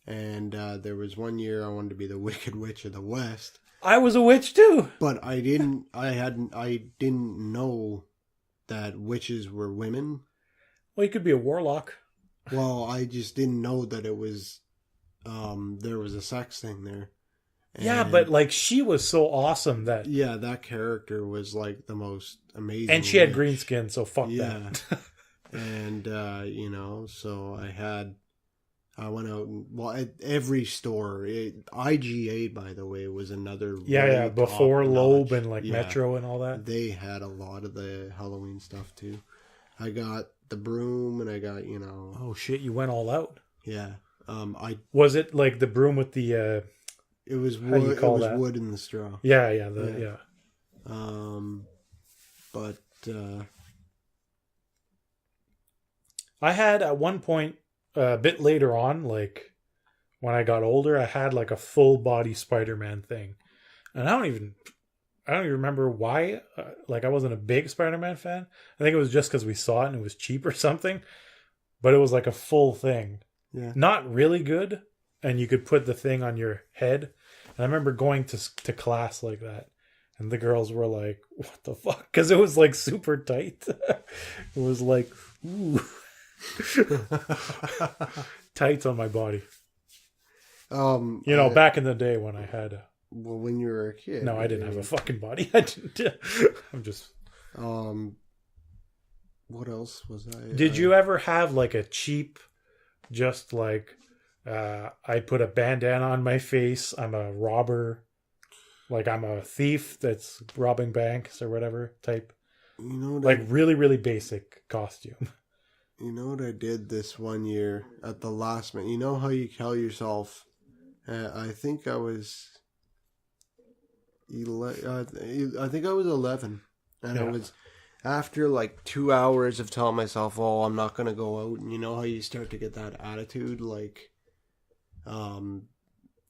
And there was one year I wanted to be the Wicked Witch of the West. I was a witch too! But I didn't know that witches were women. Well, you could be a warlock. Well, I just didn't know that it was, there was a sex thing there. Yeah, but like she was so awesome that... Yeah, that character was like the most amazing. And she had green skin, so fuck that. And, so I went out and, at every store, IGA, by the way, was another... Yeah, before Loeb and like Metro and all that. They had a lot of the Halloween stuff too. I got the broom and I got, Oh shit, you went all out. Yeah. Was it like the broom with the... It was wood. It was wood in the straw. Yeah. But I had at one point a bit later on, like when I got older, I had like a full body Spider-Man thing, and I don't even remember why. Like I wasn't a big Spider-Man fan. I think it was just because we saw it and it was cheap or something. But it was like a full thing. Yeah. Not really good. And you could put the thing on your head. And I remember going to class like that. And the girls were like, what the fuck? Because it was like super tight. It was like, ooh. Tights on my body. Back in the day when I had... Well, when you were a kid. No, I didn't have a fucking body. I didn't. I'm just... What else was I... Did you ever have like a cheap, just like... I put a bandana on my face. I'm a robber. Like I'm a thief that's robbing banks or whatever type. Like really, really basic costume. You know what I did this one year at the last minute? You know how you tell yourself, I think I was 11. And it was after like 2 hours of telling myself, oh, I'm not going to go out. And you know how you start to get that attitude like...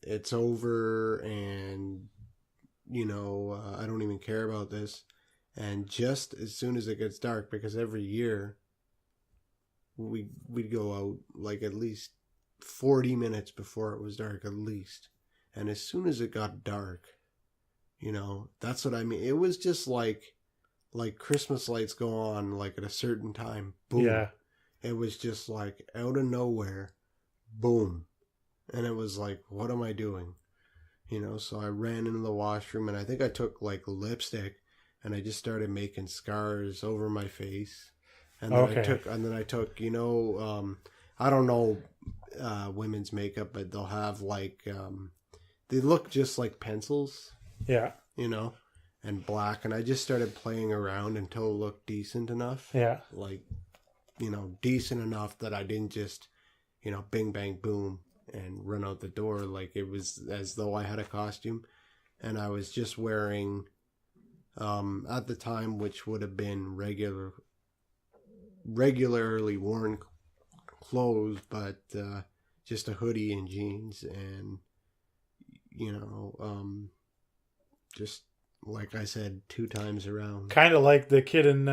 it's over and I don't even care about this. And just as soon as it gets dark, because every year we'd go out like at least 40 minutes before it was dark, at least. And as soon as it got dark, that's what I mean. It was just like like Christmas lights go on like at a certain time. Boom. Yeah. It was just like out of nowhere. Boom. And it was like, what am I doing? You know, so I ran into the washroom and I think I took like lipstick and I just started making scars over my face. And then I took, you know, I don't know women's makeup, but they'll have like, they look just like pencils. Yeah. You know, and black. And I just started playing around until it looked decent enough. Yeah. Like, you know, decent enough that I didn't just, you know, bing, bang, boom, and run out the door. Like, it was as though I had a costume. And I was just wearing, at the time, which would have been regularly worn clothes, but just a hoodie and jeans and, you know, just like I said, 2 times around. Kind of like the kid in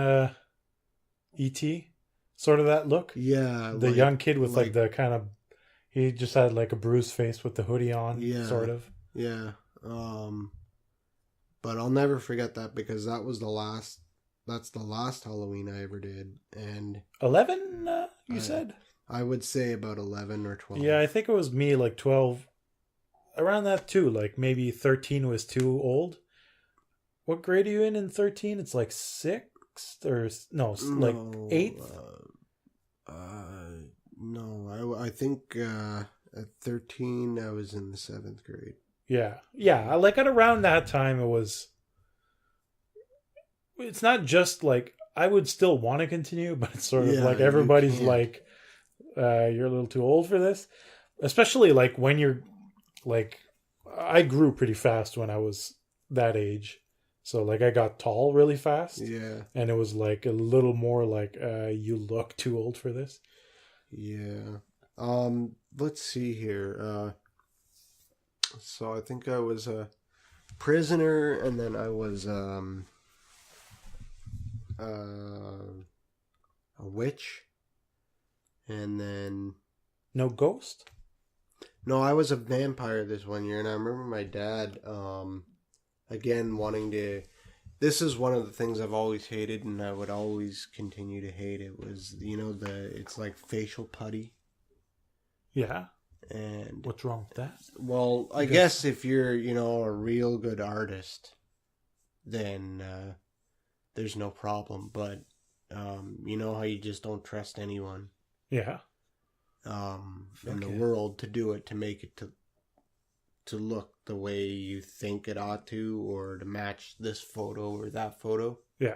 E.T., sort of that look. Yeah. The young kid with like the kind of, he just had like a bruised face with the hoodie on, sort of. Yeah. But I'll never forget that because that's the last Halloween I ever did. And 11, you said? I would say about 11 or 12. Yeah, I think it was me, like 12, around that too. Like maybe 13 was too old. What grade are you in 13? It's like 6th or no, like 8th? No, I think at 13 I was in the 7th grade. Yeah. Like at around that time, it's not just like I would still want to continue, but it's sort of like everybody's like, you're a little too old for this. Especially like when you're like, I grew pretty fast when I was that age. So like I got tall really fast. Yeah. And it was like a little more like, you look too old for this. Yeah. Let's see here. So I think I was a prisoner, and then I was a witch, and then no ghost. No, I was a vampire this one year, and I remember my dad, again wanting to. This is one of the things I've always hated, and I would always continue to hate. It was, you know, it's like facial putty. Yeah. And what's wrong with that? Well, I guess if you're, you know, a real good artist, then there's no problem. But you know how you just don't trust anyone. Yeah. In the world to do it, to make it to look the way you think it ought to, or to match this photo or that photo. Yeah.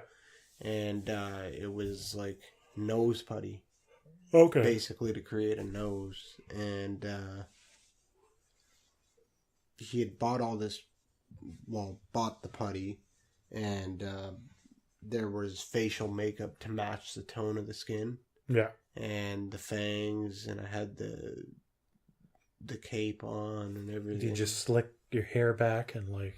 And it was like nose putty. Okay. Basically to create a nose. And he had bought the putty, and there was facial makeup to match the tone of the skin. Yeah. And the fangs, and I had the cape on and everything. Did you just slick your hair back and like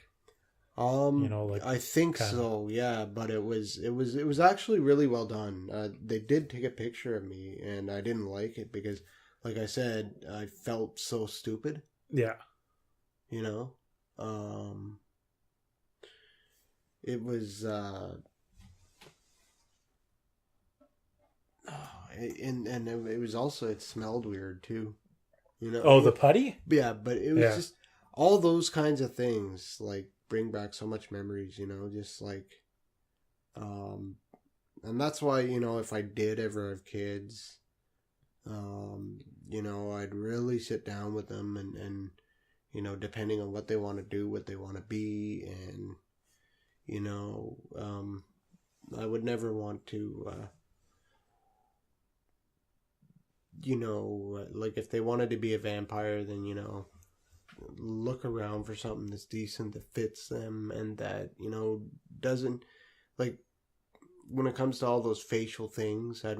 you know, like I think so, yeah, but it was actually really well done. They did take a picture of me, and I didn't like it because, like I said, I felt so stupid. Yeah. You know? It was and it was also, it smelled weird too. You know? Oh, the putty? Yeah, but it was just all those kinds of things like bring back so much memories, you know, just like and that's why, you know, if I did ever have kids, you know, I'd really sit down with them and you know, depending on what they want to do, what they want to be, and you know, I would never want to you know, like if they wanted to be a vampire, then, you know, look around for something that's decent, that fits them, and that, you know, doesn't, like, when it comes to all those facial things, I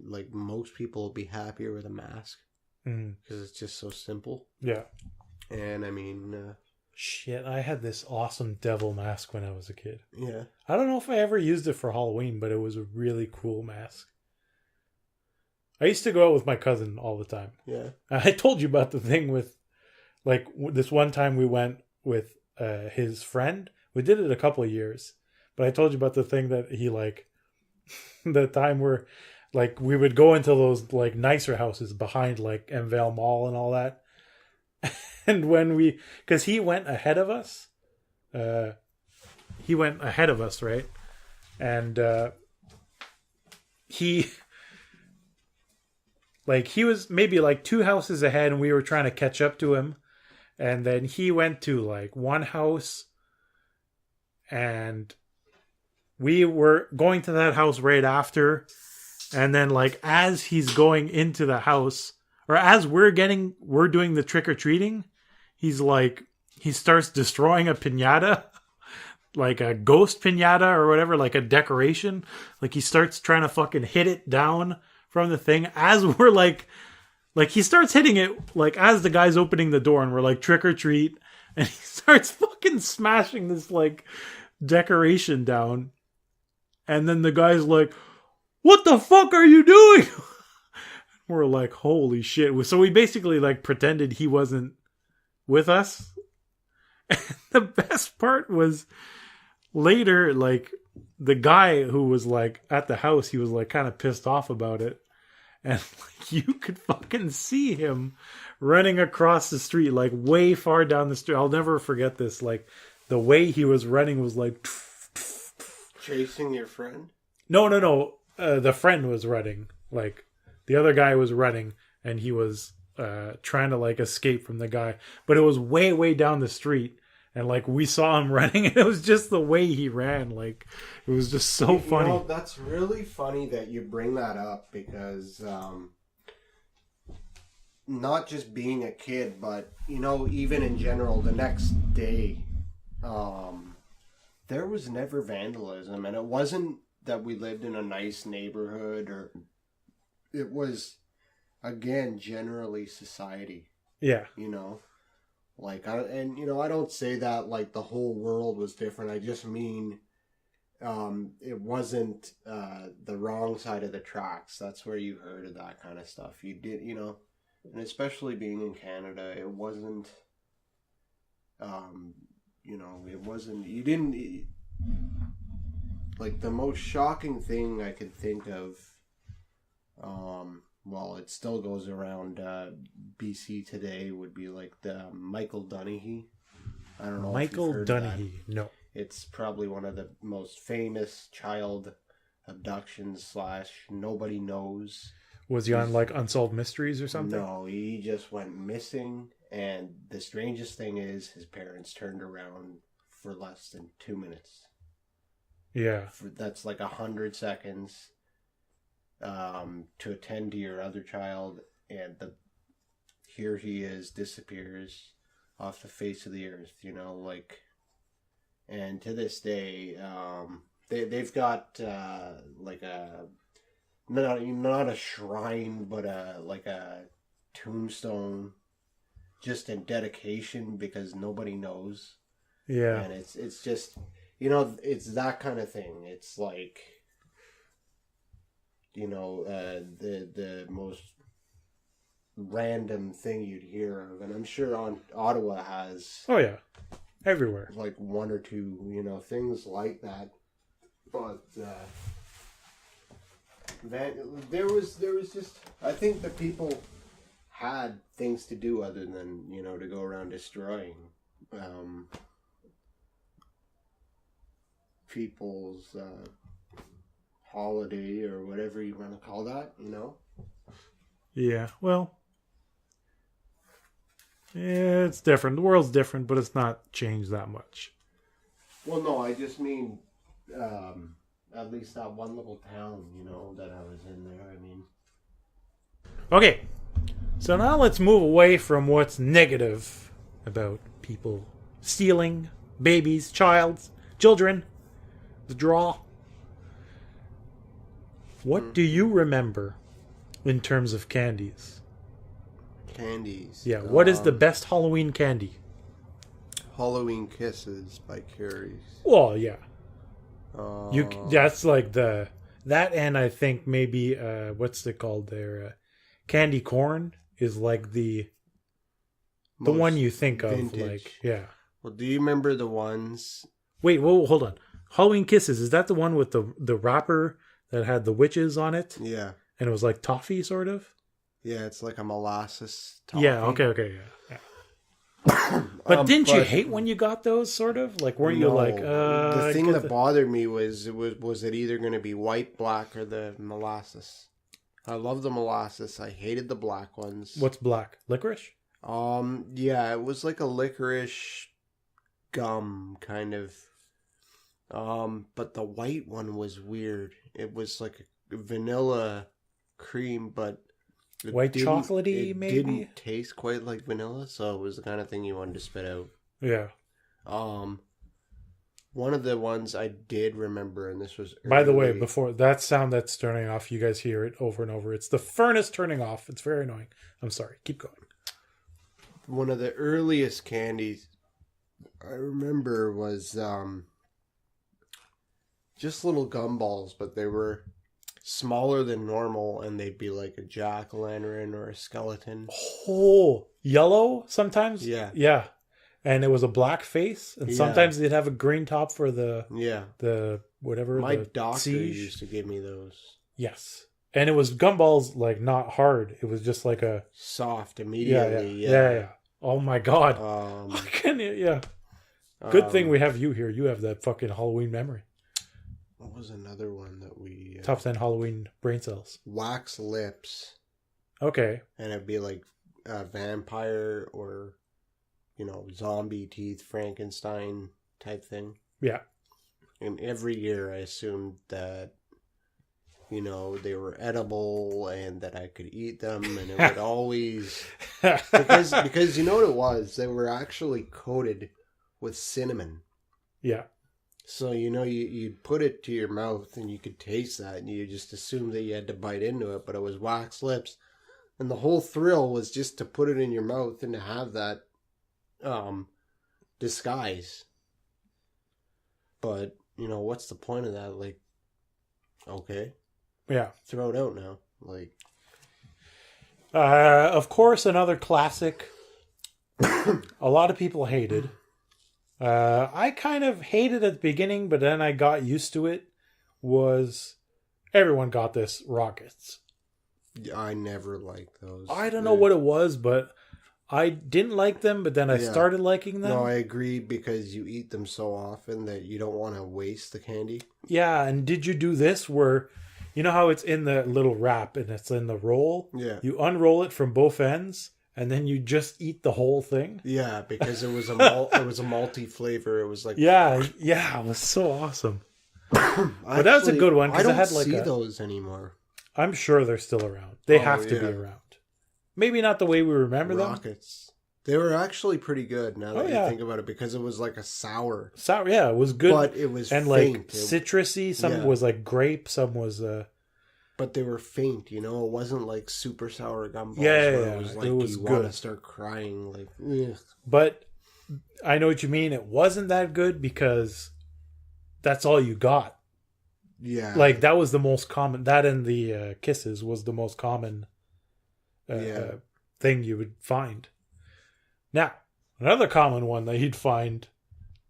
like, most people will be happier with a mask, because it's just so simple. Yeah. And I mean, shit, I had this awesome devil mask when I was a kid. Yeah. I don't know if I ever used it for Halloween, but it was a really cool mask. I used to go out with my cousin all the time. Yeah. I told you about the thing with, like, this one time we went with his friend. We did it a couple of years. But I told you about the thing that he like, the time where like we would go into those like nicer houses behind like Envale Mall and all that. And when because he went ahead of us, right? And he was maybe like 2 houses ahead, and we were trying to catch up to him. And then he went to like one house, and we were going to that house right after. And then like as he's going into the house, or as we're doing the trick-or-treating, he starts destroying a piñata, like a ghost piñata or whatever, like a decoration. Like he starts trying to fucking hit it down from the thing as we're like he starts hitting it like as the guy's opening the door, and we're like trick or treat, and he starts fucking smashing this like decoration down. And then the guy's like, "What the fuck are you doing?" We're like, "Holy shit." So we basically like pretended he wasn't with us. And the best part was later, like the guy who was like at the house, he was like kind of pissed off about it. And like, you could fucking see him running across the street, like way far down the street. I'll never forget this. Like the way he was running was like chasing your friend. No. The friend was running. Like the other guy was running, and he was trying to like escape from the guy. But it was way, way down the street. And like we saw him running, and it was just the way he ran. Like it was just so funny. You know, that's really funny that you bring that up, because not just being a kid, but you know, even in general, the next day, there was never vandalism, and it wasn't that we lived in a nice neighborhood, or it was, again, generally society. Yeah, you know. Like, I don't say that like the whole world was different. I just mean, it wasn't the wrong side of the tracks. That's where you heard of that kind of stuff. You did, you know, and especially being in Canada, it wasn't, it wasn't, you didn't, like the most shocking thing I could think of, well, it still goes around BC today, would be like the Michael Dunahee. I don't know if you've heard of that. No. It's probably one of the most famous child abductions / nobody knows. Was he on like Unsolved Mysteries or something? No, he just went missing. And the strangest thing is his parents turned around for less than 2 minutes. Yeah. That's like 100 seconds. To attend to your other child, and here he is, disappears off the face of the earth, you know, like, and to this day, they've got like a not a shrine, but like a tombstone, just in dedication, because nobody knows. Yeah, and it's just, you know, it's that kind of thing. It's like, you know, the most random thing you'd hear of, and I'm sure Ottawa has. Oh yeah, everywhere. Like 1 or 2, you know, things like that. But there was just, I think the people had things to do other than, you know, to go around destroying people's holiday or whatever you want to call that, you know? Yeah, well, yeah, it's different. The world's different, but it's not changed that much. Well, no, I just mean, at least that one little town, you know, that I was in there, I mean. Okay, so now let's move away from what's negative about people stealing, babies, children, the draw. What do you remember in terms of candies? Candies. Yeah, what is the best Halloween candy? Halloween Kisses by Carrie's. Well, yeah. That's like that, and I think maybe what's it called there? Candy corn is like the one you think of, vintage. Like, yeah. Well, do you remember the ones? Wait, whoa, hold on. Halloween Kisses, is that the one with the wrapper that had the witches on it? Yeah. And it was like toffee, sort of? Yeah, it's like a molasses toffee. Yeah, okay, yeah. But didn't you hate when you got those, sort of? Like, weren't you like, the thing that bothered me was it either going to be white, black, or the molasses. I love the molasses. I hated the black ones. What's black? Licorice? Yeah, it was like a licorice gum, kind of. But the white one was weird. It was like a vanilla cream, but white chocolatey, maybe? It didn't taste quite like vanilla, so it was the kind of thing you wanted to spit out. Yeah. One of the ones I did remember, and this was early. By the way, before that sound that's turning off, you guys hear it over and over. It's the furnace turning off. It's very annoying. I'm sorry. Keep going. One of the earliest candies I remember was just little gumballs, but they were smaller than normal, and they'd be like a jack-o'-lantern or a skeleton. Oh, yellow sometimes? Yeah. Yeah. And it was a black face, and sometimes they'd have a green top for the whatever. My the doctor siege. used to give me those. Yes. And it was gumballs, like, not hard. It was just like a... soft immediately. Yeah. Oh my God. Good thing we have you here. You have that fucking Halloween memory. What was another one that we... Top 10 Halloween brain cells. Wax lips. Okay. And it'd be like a vampire or, zombie teeth, Frankenstein type thing. Yeah. And every year I assumed that, they were edible and that I could eat them, and it would always... because you know what it was? They were actually coated with cinnamon. Yeah. So, you'd put it to your mouth and you could taste that, and you just assumed that you had to bite into it, but it was wax lips. And the whole thrill was just to put it in your mouth and to have that disguise. But, what's the point of that? Like, okay. Yeah. Throw it out now. Like, of course, another classic. A lot of people hated. I kind of hated at the beginning, but then I got used to it. Was everyone got this? Rockets. I never liked those. I don't know what it was, but I didn't like them, but then I started liking them. No, I agree, because you eat them so often that you don't want to waste the candy. Yeah, and did you do this where, you know how it's in the little wrap and it's in the roll? Yeah. You unroll it from both ends, and then you just eat the whole thing? Yeah, because it was a it was a malty flavor. It was like... Yeah, it was so awesome. But that was a good one. I don't had like see those anymore. I'm sure they're still around. They have to be around. Maybe not the way we remember Rockets. They were actually pretty good now that you think about it, because it was like a sour. Sour, yeah, it was good. But it was and faint. Like citrusy. Some was like grape, some was... But they were faint, It wasn't like super sour gumballs. Yeah, it was like it was you good. want to start crying. Like, ugh. But I know what you mean. It wasn't that good because that's all you got. Yeah. Like, that was the most common... That and the kisses was the most common thing you would find. Now, another common one that you'd find...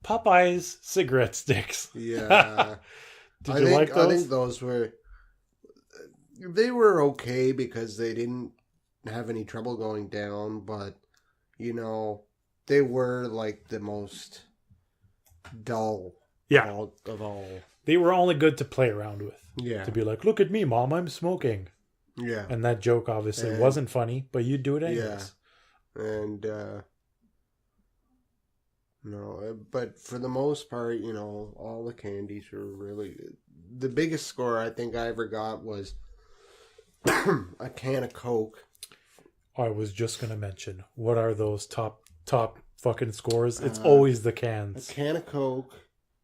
Popeye's cigarette sticks. Yeah. Did you like those? I think those were... They were okay because they didn't have any trouble going down, but, they were like the most dull of all. They were only good to play around with. Yeah. To be like, look at me, Mom, I'm smoking. Yeah. And that joke obviously wasn't funny, but you'd do it anyways. Yeah. And, no, but for the most part, all the candies were really... The biggest score I think I ever got was a can of Coke. I was just going to mention, what are those top fucking scores? It's always the cans. A can of Coke.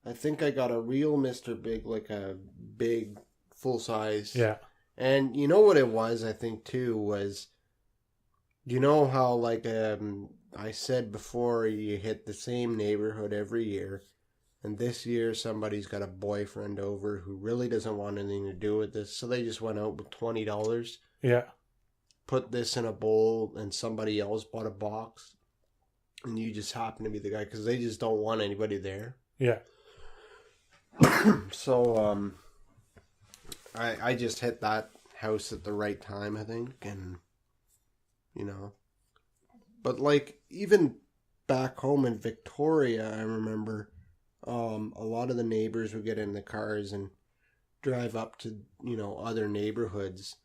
I think I got a real Mr. Big, like a big full size. Yeah. And you know what it was, I think, too, was... You know how, like, I said before, you hit the same neighborhood every year. And this year, somebody's got a boyfriend over who really doesn't want anything to do with this. So they just went out with $20. Yeah. Put this in a bowl, and somebody else bought a box. And you just happen to be the guy, because they just don't want anybody there. Yeah. So, I just hit that house at the right time, I think, and, you know. But, like, even back home in Victoria, I remember a lot of the neighbors would get in the cars and drive up to, you know, other neighborhoods.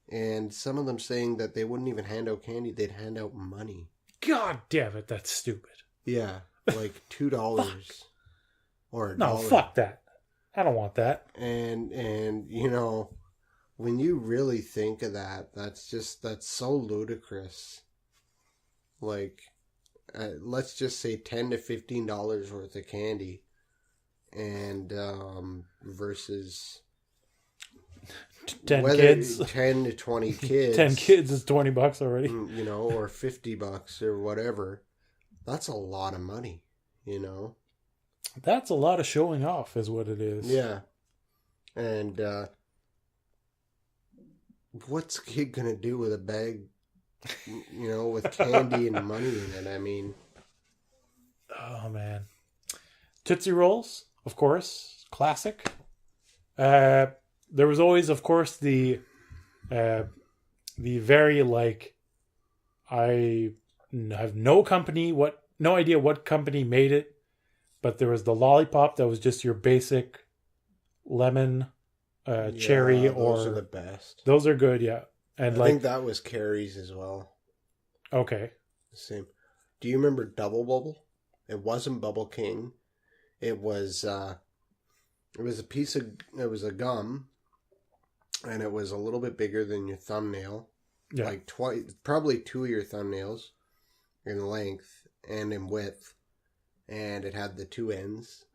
And some of them saying that they wouldn't even hand out candy, they'd hand out money. God damn it, that's stupid. Yeah, like $2 or $1. No, fuck that. I don't want that. And you know, when you really think of that, that's so ludicrous. Like, let's just say $10 to $15 worth of candy, and versus 10 kids, 10 to 20 kids. 10 kids is $20 already. You know, or $50 or whatever. That's a lot of money, you know. That's a lot of showing off, is what it is. Yeah, and what's a kid gonna do with a bag, you know, with candy and money in it? I mean, oh man, Tootsie Rolls, of course, classic. There was always, of course, the very, like, I have no idea what company made it, but there was the lollipop that was just your basic lemon, cherry, or those are the best. Those are good, yeah. And I think that was Carrie's as well. Okay. Same. Do you remember Double Bubble? It wasn't Bubble King. It was a gum, and it was a little bit bigger than your thumbnail. Yeah. Like probably 2 of your thumbnails in length and in width. And it had the two ends.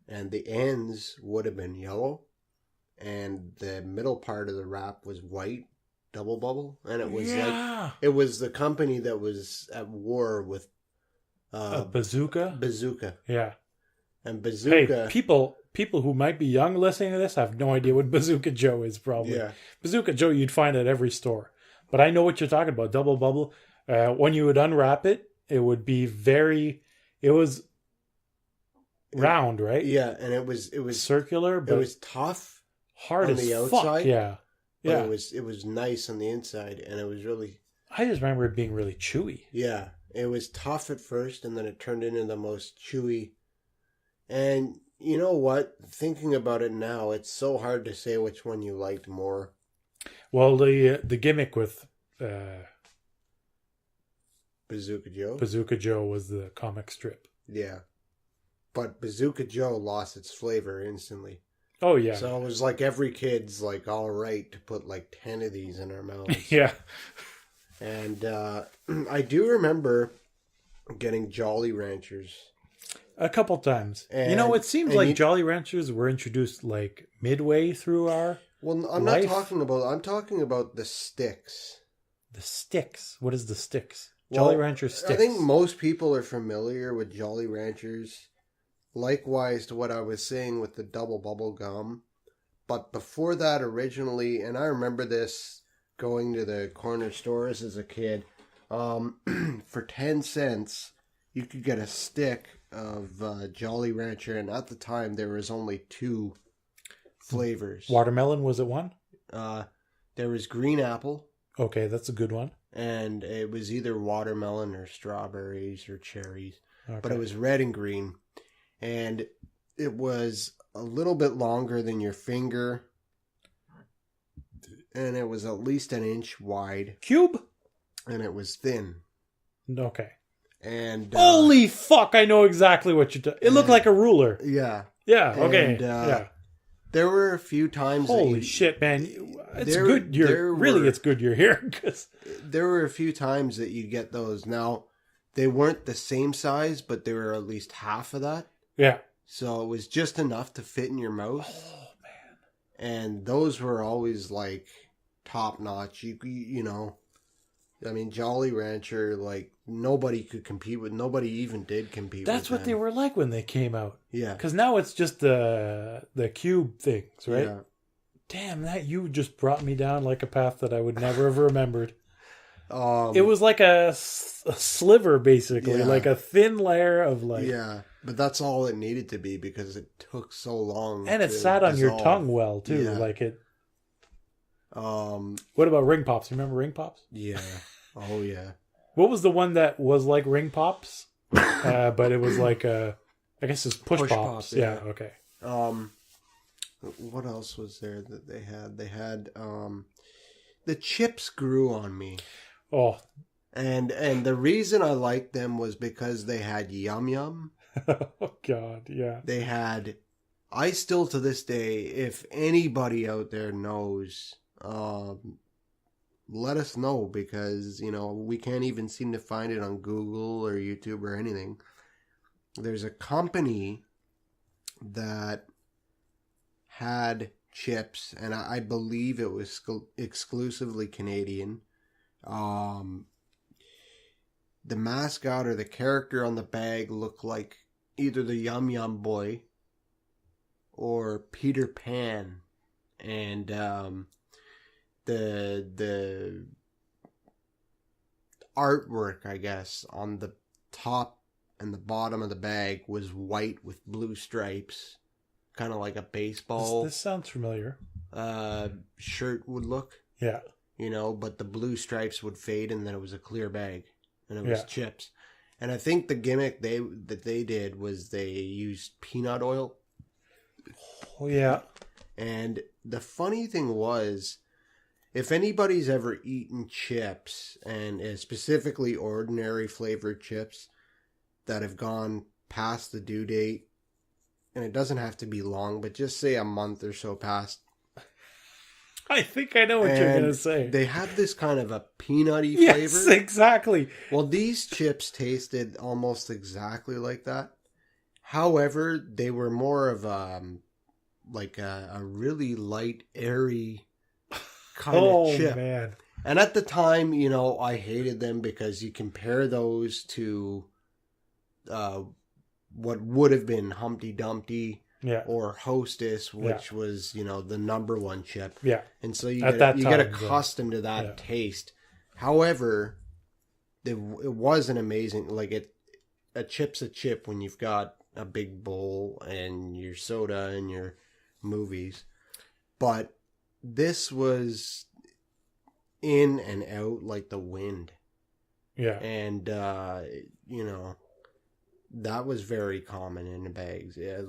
And the ends would have been yellow. And the middle part of the wrap was white. Double Bubble. And it was it was the company that was at war with Bazooka. Yeah. And Bazooka. Hey, people who might be young listening to this have no idea what Bazooka Joe is, probably. Yeah. Bazooka Joe you'd find at every store. But I know what you're talking about. Double Bubble. When you would unwrap it, it would be it was round, right? Yeah, and it was circular, but it was tough, hard on as the fuck. outside. Yeah. But it was nice on the inside, and it was really. I just remember it being really chewy. Yeah, it was tough at first, and then it turned into the most chewy. And you know what? Thinking about it now, it's so hard to say which one you liked more. Well, the gimmick with Bazooka Joe was the comic strip. Yeah, but Bazooka Joe lost its flavor instantly. Oh yeah. So it was like every kid's like, all right, to put like 10 of these in our mouths. Yeah. And I do remember getting Jolly Ranchers a couple times. And it seems like Jolly Ranchers were introduced like midway through our. Well, I'm life. not talking about. I'm talking about the sticks. The sticks. What is the sticks? Jolly Rancher sticks. I think most people are familiar with Jolly Ranchers. Likewise to what I was saying with the Double Bubble gum. But before that, originally, and I remember this going to the corner stores as a kid, for 10 cents, you could get a stick of Jolly Rancher, and at the time, there was only 2 flavors. Watermelon, was it one? There was green apple. Okay, that's a good one. And it was either watermelon or strawberries or cherries. Okay. But it was red and green. And it was a little bit longer than your finger. And it was at least an inch wide. Cube? And it was thin. Okay. And holy fuck, I know exactly what you're talking. It looked like a rular. Yeah. Yeah, okay. And, yeah. There were a few times holy shit, man. It's good you're here. Cause... There were a few times that you get those. Now, they weren't the same size, but they were at least half of that. Yeah. So it was just enough to fit in your mouth. Oh, man. And those were always like top notch. You know, I mean, Jolly Rancher, like nobody could compete with. Nobody even did compete. That's what they were like when they came out. Yeah. Because now it's just the cube things, right? Yeah. Damn, you just brought me down like a path that I would never have remembered. It was like a sliver, basically, yeah. like a thin layer of like. Yeah. But that's all it needed to be because it took so long. And it sat on your tongue well, too. Yeah. Like it... What about Ring Pops? You remember Ring Pops? Yeah. Oh, yeah. What was the one that was like Ring Pops? But it was like, I guess it's Push Pops. Yeah, okay. What else was there that they had? They had, the chips grew on me. Oh. And the reason I liked them was because they had Yum Yum. Oh, God, yeah. They had... I still, to this day, if anybody out there knows... let us know because, we can't even seem to find it on Google or YouTube or anything. There's a company that had chips, and I believe it was exclusively Canadian. The mascot or the character on the bag looked like either the Yum Yum Boy or Peter Pan. And, the artwork, I guess, on the top and the bottom of the bag was white with blue stripes, kind of like a baseball. This sounds familiar. Shirt would look. Yeah. But the blue stripes would fade, and then it was a clear bag, and it was chips. And I think the gimmick that they did was they used peanut oil. Oh yeah. And the funny thing was, if anybody's ever eaten chips, and specifically ordinary flavored chips that have gone past the due date, and it doesn't have to be long, but just say a month or so past. I think I know what you're going to say. They have this kind of a peanutty flavor. Yes, exactly. Well, these chips tasted almost exactly like that. However, they were more of a really light, airy kind of chip. Man. And at the time, I hated them because you compare those to what would have been Humpty Dumpty or Hostess, which was, the number one chip. Yeah. And so you get accustomed to that taste. However, it was an amazing, a chip's a chip when you've got a big bowl and your soda and your movies. But this was in and out like the wind. Yeah. And, that was very common in the bags. Yeah,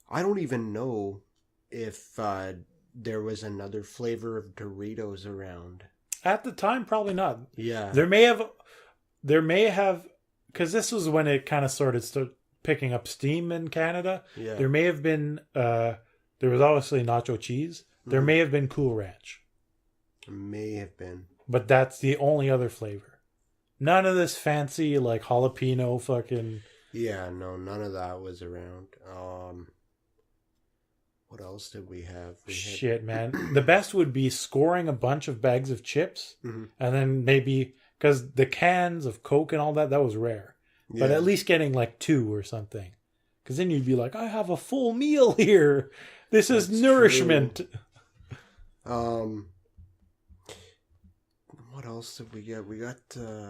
I don't even know if there was another flavor of Doritos around. At the time, probably not. Yeah. There may have, because this was when it kind of started picking up steam in Canada. Yeah. There may have been, there was obviously nacho cheese. There may have been Cool Ranch. May have been. But that's the only other flavor. None of this fancy, jalapeno fucking... Yeah, no, none of that was around. What else did we have? Shit, man. The best would be scoring a bunch of bags of chips, and then maybe... Because the cans of Coke and all that was rare. Yeah. But at least getting 2 or something. Because then you'd be like, I have a full meal here. This is nourishment. True. What else did we get? We got...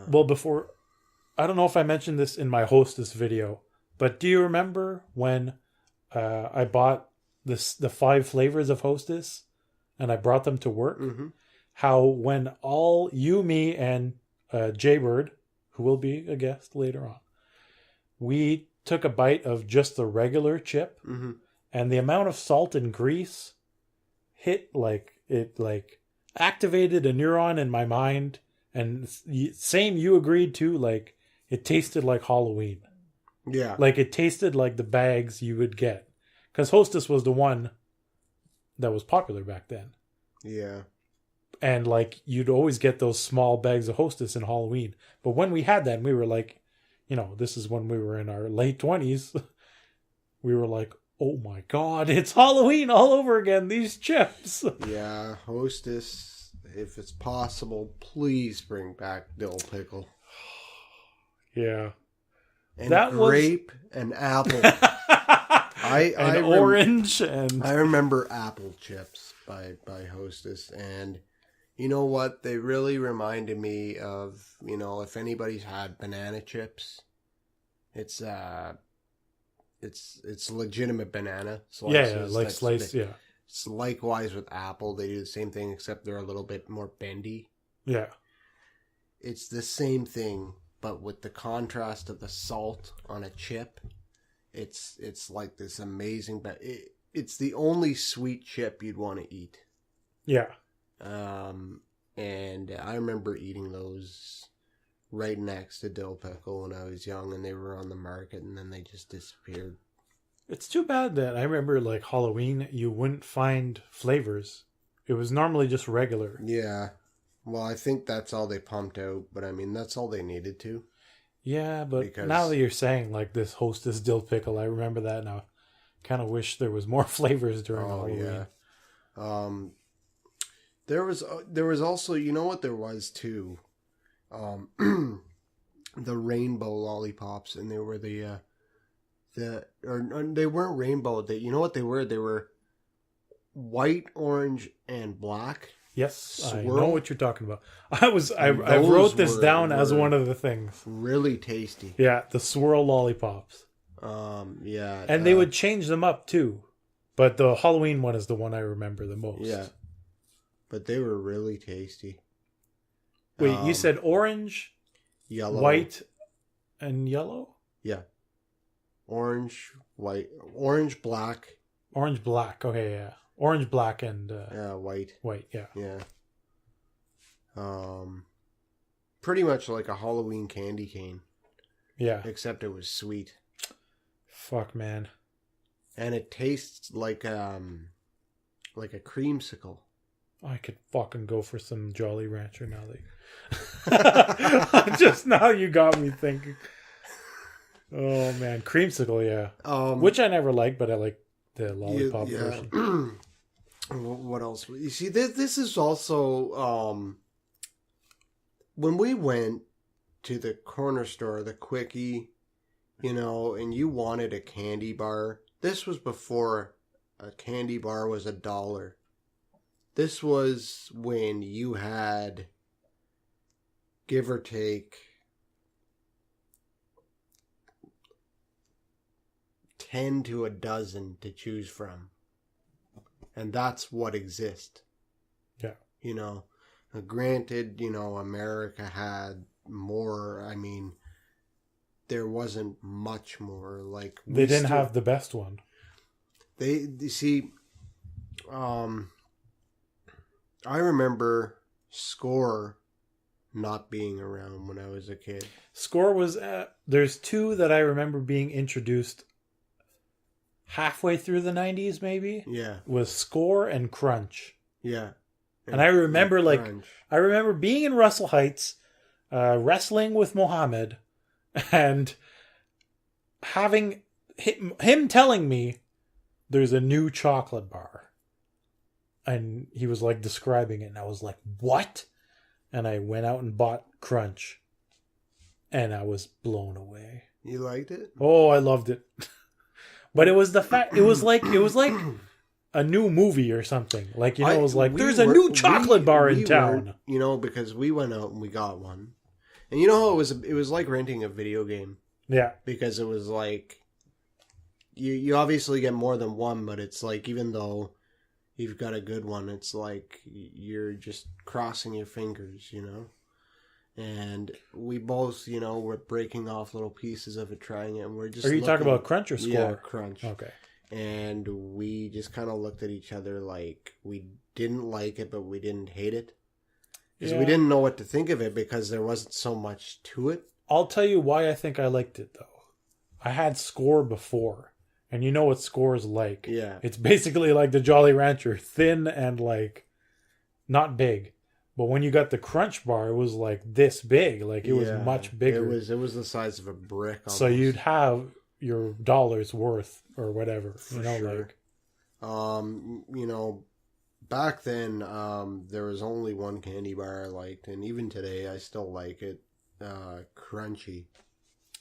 Well, before... I don't know if I mentioned this in my Hostess video, but do you remember when I bought the 5 flavors of Hostess and I brought them to work? Mm-hmm. How when all you, me, and Jaybird, who will be a guest later on, we took a bite of just the regular chip, and the amount of salt and grease hit activated a neuron in my mind, and same you agreed to, it tasted like Halloween. Yeah. It tasted like the bags you would get. Because Hostess was the one that was popular back then. Yeah. And you'd always get those small bags of Hostess in Halloween. But when we had that, and we were this is when we were in our late 20s, we were like, oh my God, it's Halloween all over again, these chips. Yeah, Hostess, if it's possible, please bring back dill pickle. Yeah. And that grape and apple. Orange. And I remember apple chips by Hostess. And you know what? They really reminded me of, if anybody's had banana chips. It's legitimate banana slices. Like slice. Yeah. It's likewise with apple. They do the same thing, except they're a little bit more bendy. Yeah. It's the same thing, but with the contrast of the salt on a chip. It's like this amazing, but it's the only sweet chip you'd want to eat. Yeah. And I remember eating those right next to dill pickle when I was young, and they were on the market, and then they just disappeared. It's too bad that I remember, like, Halloween, you wouldn't find flavors. It was normally just regular. Yeah. Well, I think that's all they pumped out, but I mean, that's all they needed to. Yeah, but now that you're saying, like, this Hostess dill pickle, I remember that now. Kind of wish there was more flavors during Halloween. Yeah. There was also, you know what there was too? The rainbow lollipops, and they were they weren't rainbow. You know what they were? They were white, orange, and black. Yes, Swirl. I know what you're talking about. I wrote this down as one of the things. Really tasty. Yeah, the swirl lollipops. Yeah. And they would change them up too. But the Halloween one is the one I remember the most. Yeah. But they were really tasty. Wait, you said orange, yellow, white, and yellow? Yeah. Orange, white, orange, black. Orange, black. Okay, yeah. Orange, black, and white. White, yeah. Yeah. Pretty much like a Halloween candy cane. Yeah. Except it was sweet. Fuck, man. And it tastes like a creamsicle. I could fucking go for some Jolly Rancher now. Just now you got me thinking. Oh, man. Creamsicle, yeah. Which I never liked, but I like the lollipop version. What else? You see, this is also when we went to the corner store, the Quickie, and you wanted a candy bar. This was before a candy bar was $1. This was when you had, give or take, 10 to a dozen to choose from. And that's what exists. Yeah. Granted, America had more. I mean, there wasn't much more. Like, they didn't have the best one. You see, I remember Score not being around when I was a kid. Score was, there's two that I remember being introduced halfway through the 90s, maybe. Yeah. Was Score and Crunch. Yeah. And I remember, I remember being in Russell Heights, wrestling with Mohammed, and having him telling me there's a new chocolate bar. And he was like describing it, and I was like, what? And I went out and bought Crunch. And I was blown away. You liked it? Oh, I loved it. But it was the fact, it was like a new movie or something. Like, it was like, there's a new chocolate bar in town. Because we went out and we got one. And you know how it was like renting a video game. Yeah. Because it was like, you obviously get more than one, but it's like, even though you've got a good one, it's like you're just crossing your fingers, And we both, were breaking off little pieces of it, trying it, and we're just. Are you talking about Crunch or Score? Yeah, Crunch. Okay. And we just kind of looked at each other like we didn't like it, but we didn't hate it. Because we didn't know what to think of it because there wasn't so much to it. I'll tell you why I think I liked it, though. I had Score before. And you know what Score is like. Yeah. It's basically like the Jolly Rancher. Thin and like not big. But when you got the Crunch bar, it was like this big. Like it was much bigger. It was the size of a brick almost. So you'd have your dollar's worth or whatever. For sure. Back then, there was only one candy bar I liked. And even today, I still like it. Crunchy.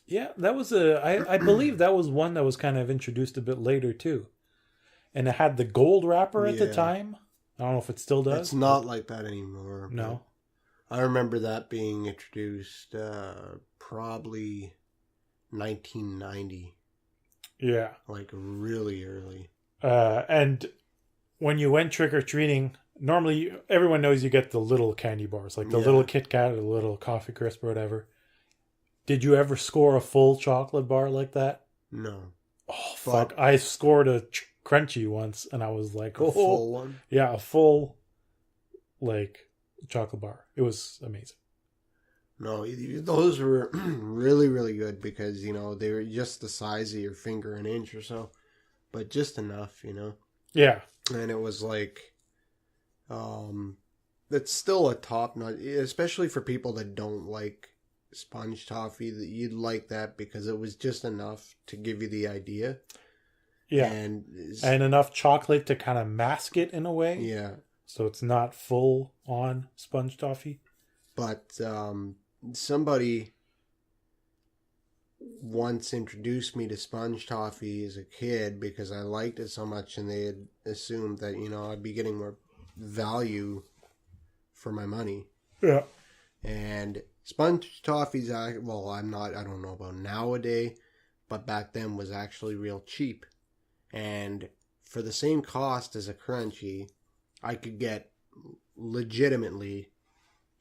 Yeah, that was I believe that was one that was kind of introduced a bit later too. And it had the gold wrapper at the time. I don't know if it still does. It's not like that anymore. No. I remember that being introduced probably 1990. Yeah. Like really early. And when you went trick-or-treating, normally everyone knows you get the little candy bars, like the little Kit Kat or the little Coffee Crisp or whatever. Did you ever score a full chocolate bar like that? No. Oh, fuck. I scored a crunchy once, and I was like, a full one? Yeah, a full, like, chocolate bar. It was amazing. No, those were really, really good because, you know, they were just the size of your finger, an inch or so. But just enough, you know? Yeah. And it was like, it's still a top notch, especially for people that don't like sponge toffee, that you'd like that because it was just enough to give you the idea. Yeah. And enough chocolate to kind of mask it in a way. Yeah. So it's not full on sponge toffee. But somebody once introduced me to sponge toffee as a kid because I liked it so much, and they had assumed that, you know, I'd be getting more value for my money. Yeah. And sponge toffee's, well, I don't know about nowadays, but back then was actually real cheap. And for the same cost as a crunchy, I could get legitimately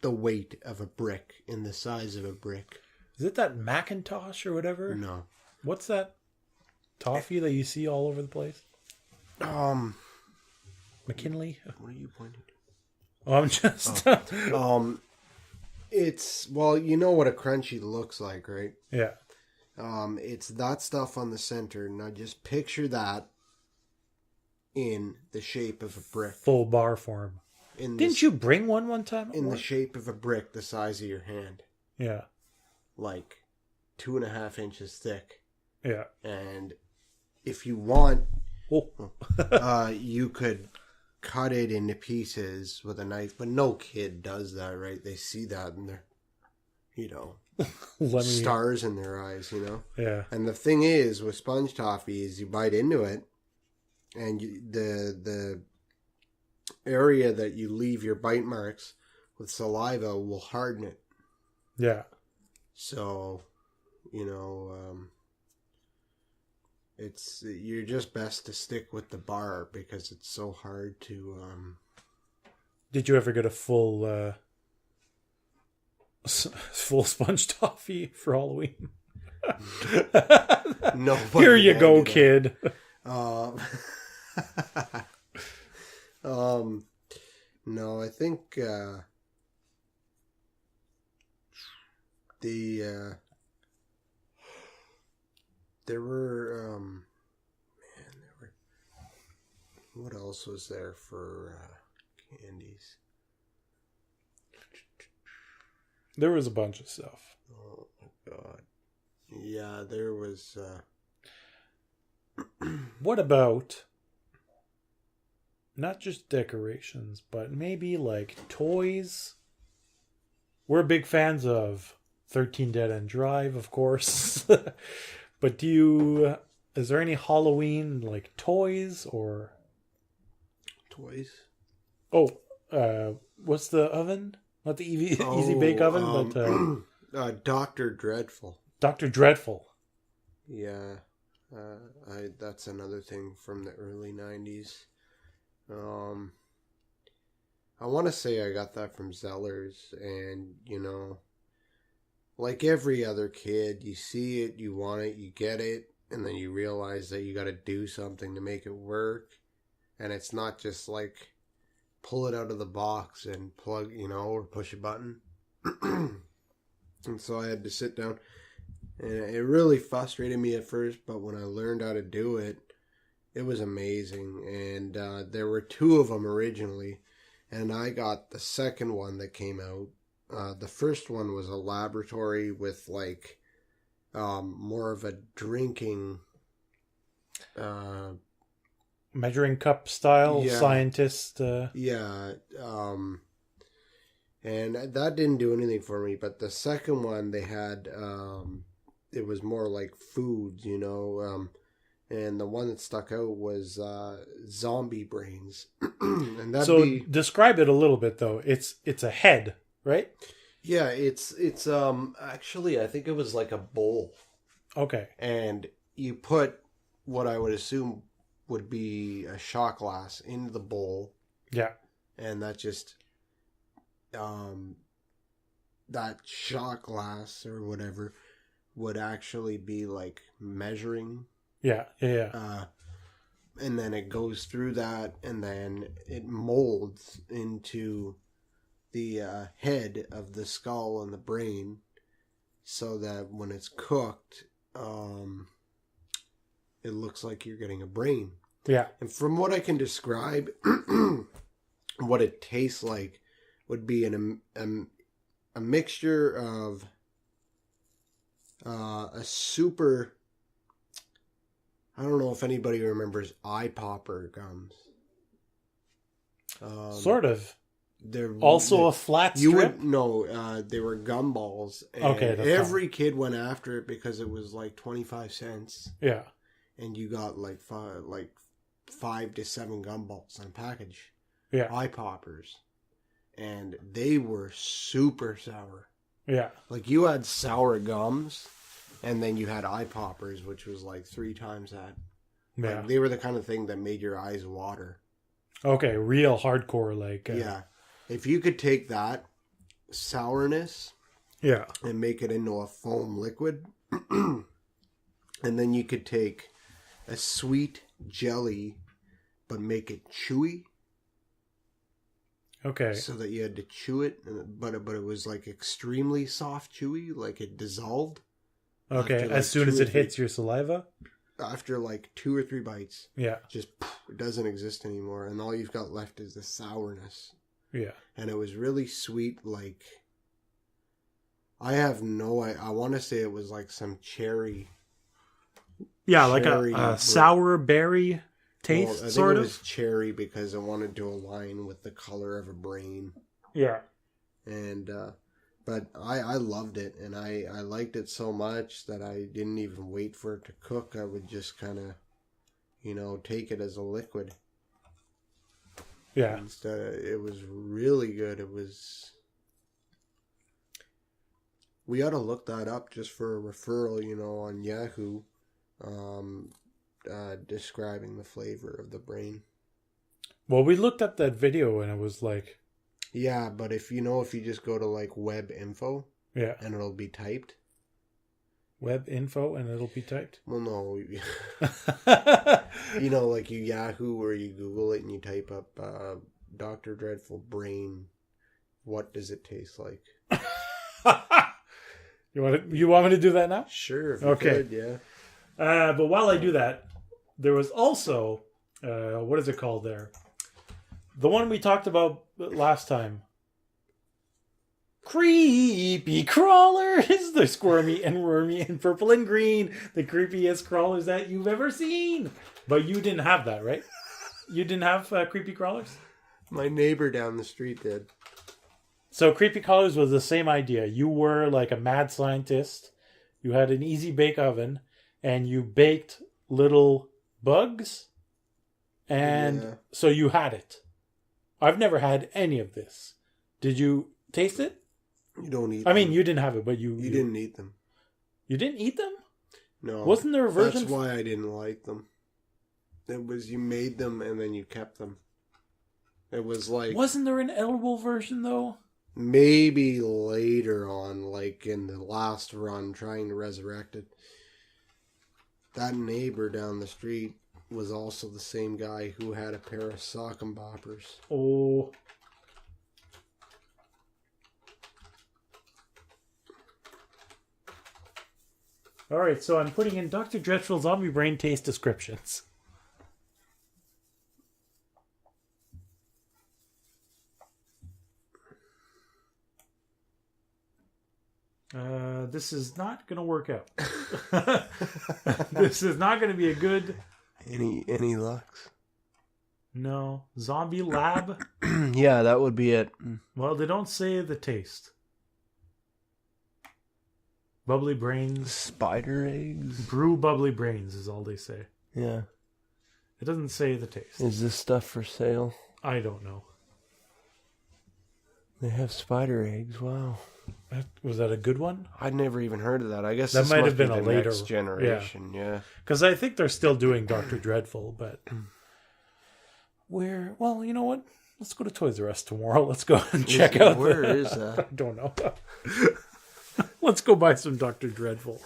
the weight of a brick in the size of a brick. Is it that Macintosh or whatever? No. What's that toffee that you see all over the place? McKinley? What are you pointing to? Oh, I'm just... It's, well, you know what a crunchy looks like, right? Yeah. It's that stuff on the center. Now just picture that in the shape of a brick. Full bar form. Didn't you bring one time? In the shape of a brick the size of your hand. Yeah. Like 2.5 inches thick. Yeah. And if you want, you could cut it into pieces with a knife, but no kid does that, right? They see that and they're, you know, stars in their eyes, you know? Yeah. And the thing is, with sponge toffee, is you bite into it, and the area that you leave your bite marks with saliva will harden it. Yeah. So, you know, you're just best to stick with the bar because it's so hard to. Did you ever get a full sponge toffee for Halloween? No. Here you go, kid. No, I think there were what else was there for candies? There was a bunch of stuff. Oh my god. Yeah, there was What about not just decorations, but maybe like toys? We're big fans of 13 Dead End Drive, of course. But is there any Halloween like toys or toys? Oh, what's the oven? Not the easy bake oven, but Dr. Dreadful. Dr. Dreadful. Yeah. That's another thing from the early 90s. I want to say I got that from Zellers, and, you know, like every other kid, you see it, you want it, you get it, and then you realize that you got to do something to make it work, and it's not just like pull it out of the box and plug, you know, or push a button. And so I had to sit down, and it really frustrated me at first, but when I learned how to do it, it was amazing. And there were 2 of them originally, and I got the second one that came out. The first one was a laboratory with like more of a drinking measuring cup style scientist. Yeah. And that didn't do anything for me. But the second one, they had it was more like foods, you know. And the one that stuck out was zombie brains. And describe it a little bit though. It's a head, right? Yeah, it's actually, I think it was like a bowl. Okay. And you put what I would assume would be a shot glass into the bowl. Yeah. And that just, that shot glass or whatever would actually be like measuring. Yeah. Yeah. And then it goes through that, and then it molds into the head of the skull and the brain, so that when it's cooked, it looks like you're getting a brain. Yeah. And from what I can describe, what it tastes like would be a mixture of a super... I don't know if anybody remembers eye popper gums. Sort of. They're also a flat strip? They were gumballs. And okay. every kid went after it because it was like 25 cents. Yeah. And you got like 5 to 7 gumballs on a package. Yeah. Eye poppers. And they were super sour. Yeah. Like you had sour gums. And then you had eye poppers, which was like 3 times that. Yeah. Like, they were the kind of thing that made your eyes water. Okay, real hardcore, like... yeah. If you could take that sourness... yeah. And make it into a foam liquid... and then you could take a sweet jelly, but make it chewy. Okay. So that you had to chew it, but it was like extremely soft chewy, like it dissolved. Okay, as soon as it hits your saliva? After like 2 or 3 bites. Yeah. Just, it doesn't exist anymore. And all you've got left is the sourness. Yeah. And it was really sweet, like... I want to say it was like some cherry. Yeah, like a sour berry taste, sort of? I think it was cherry because I wanted to align with the color of a brain. Yeah. And... but I loved it, and I liked it so much that I didn't even wait for it to cook. I would just kind of, take it as a liquid. Yeah. Instead, it was really good. It was... We ought to look that up just for a referral, on Yahoo, describing the flavor of the brain. Well, we looked at that video, and it was like... Yeah, but if you just go to like web info, yeah, and it'll be typed. Web info and it'll be typed. Well, no, like you Yahoo or you Google it and you type up Dr. Dreadful brain. What does it taste like? You want me to do that now? Sure. If okay. You could, yeah. But while I do that, there was also what is it called there? The one we talked about last time. Creepy crawlers! They're squirmy and wormy and purple and green. The creepiest crawlers that you've ever seen. But you didn't have that, right? You didn't have creepy crawlers? My neighbor down the street did. So creepy crawlers was the same idea. You were like a mad scientist. You had an easy bake oven. And you baked little bugs. And so you had it. I've never had any of this. Did you taste it? You don't eat them. I mean, you didn't have it, but you didn't eat them. You didn't eat them? No. Wasn't there a version? That's why I didn't like them. It was you made them and then you kept them. It was like... Wasn't there an edible version, though? Maybe later on, like in the last run, trying to resurrect it. That neighbor down the street was also the same guy who had a pair of sock and boppers. Oh. Alright, so I'm putting in Dr. Dreadful Zombie Brain taste descriptions. This is not going to work out. This is not going to be a good... Any Lux? No. Zombie Lab? Yeah, that would be it. Well, they don't say the taste. Bubbly brains. Spider eggs? Brew bubbly brains is all they say. Yeah. It doesn't say the taste. Is this stuff for sale? I don't know. They have spider eggs. Wow. Was that a good one? I'd never even heard of that. I guess that this might must have been be a the later next generation. Yeah. Because I think they're still doing Dr. Dreadful, but well, you know what? Let's go to Toys R Us tomorrow. Let's go and check out. Where is that? I don't know. Let's go buy some Dr. Dreadful.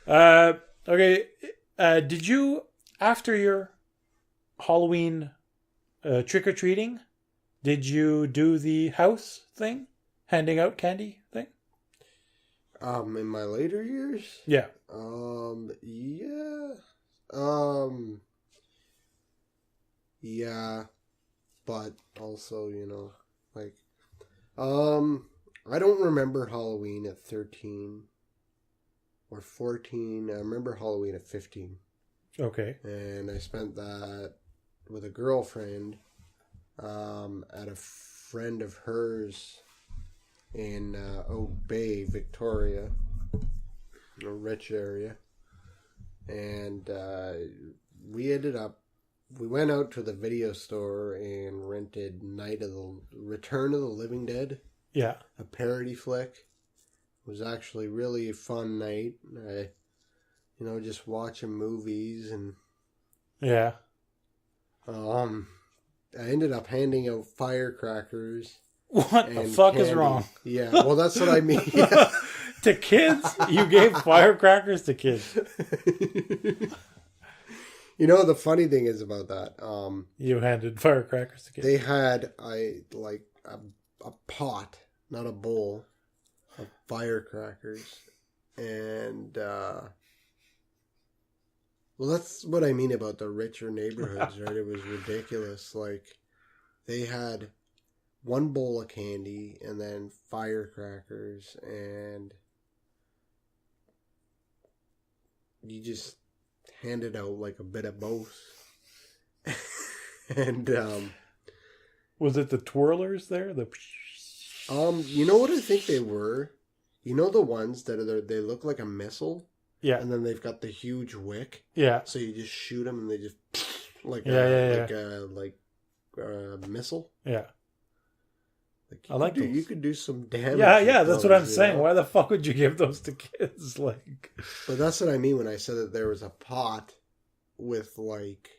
Okay. Did you, after your Halloween trick-or-treating, did you do the house thing? Handing out candy thing? In my later years? Yeah. Yeah. Yeah. But also, like, I don't remember Halloween at 13 or 14. I remember Halloween at 15. Okay. And I spent that with a girlfriend at a friend of hers in Oak Bay, Victoria, a rich area. And we went out to the video store and rented Return of the Living Dead. Yeah. A parody flick. It was actually really a fun night. Just watching movies and... Yeah. I ended up handing out firecrackers. What the fuck candy. Is wrong? Yeah, well, that's what I mean. To kids? You gave firecrackers to kids. The funny thing is about that. You handed firecrackers to kids. They had a pot, not a bowl, of firecrackers. And, well, that's what I mean about the richer neighborhoods, right? It was ridiculous. Like, they had one bowl of candy and then firecrackers, and you just handed out like a bit of both. And was it the twirlers there? You know what I think they were? You know the ones that they look like a missile? Yeah. And then they've got the huge wick. Yeah. So you just shoot them and they just like a missile. Yeah. I like those. You could do some damage. Yeah, that's what I'm saying. Why the fuck would you give those to kids? Like, but that's what I mean when I said that there was a pot with like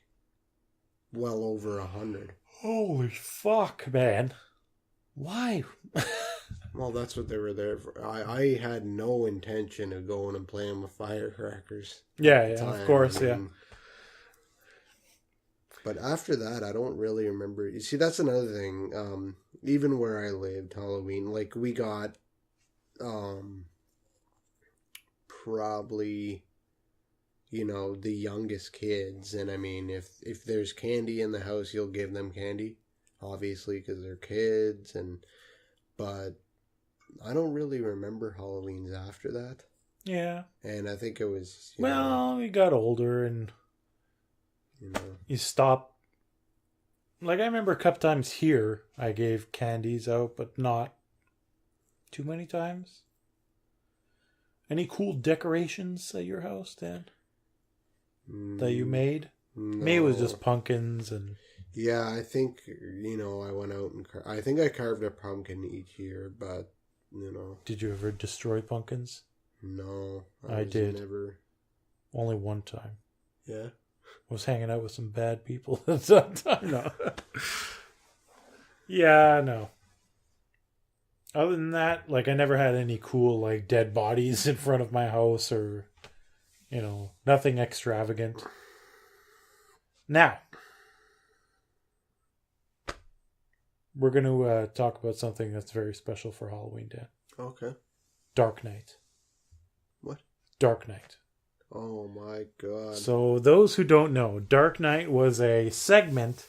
well over 100. Holy fuck, man! Why? Well, that's what they were there for. I had no intention of going and playing with firecrackers. Yeah, of course, yeah. But after that, I don't really remember. You see, that's another thing. Even where I lived, Halloween, like we got probably, the youngest kids. And I mean, if there's candy in the house, you'll give them candy, obviously, because they're kids. But I don't really remember Halloweens after that. Yeah. And I think it was... we got older and... You stop. Like, I remember a couple times here, I gave candies out, but not too many times. Any cool decorations at your house, Dan? That you made? No. Maybe it was just pumpkins and... Yeah, I think, I went out and... I think I carved a pumpkin each year, but, Did you ever destroy pumpkins? No. I did. Never... Only one time. Yeah? I was hanging out with some bad people at that time. No. Yeah, no. Other than that, like, I never had any cool, like, dead bodies in front of my house or, nothing extravagant. Now, we're going to talk about something that's very special for Halloween, Dan. Okay. Dark Knight. What? Dark Knight. Oh my god. So those who don't know, Dark Knight was a segment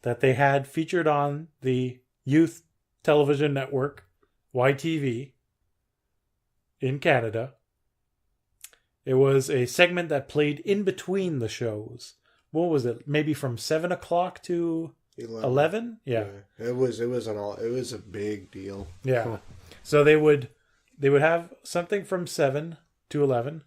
that they had featured on the youth television network, YTV, in Canada. It was a segment that played in between the shows. What was it? Maybe from 7 o'clock to 11? Yeah. It was a big deal. Yeah. So they would have something from 7 to 11.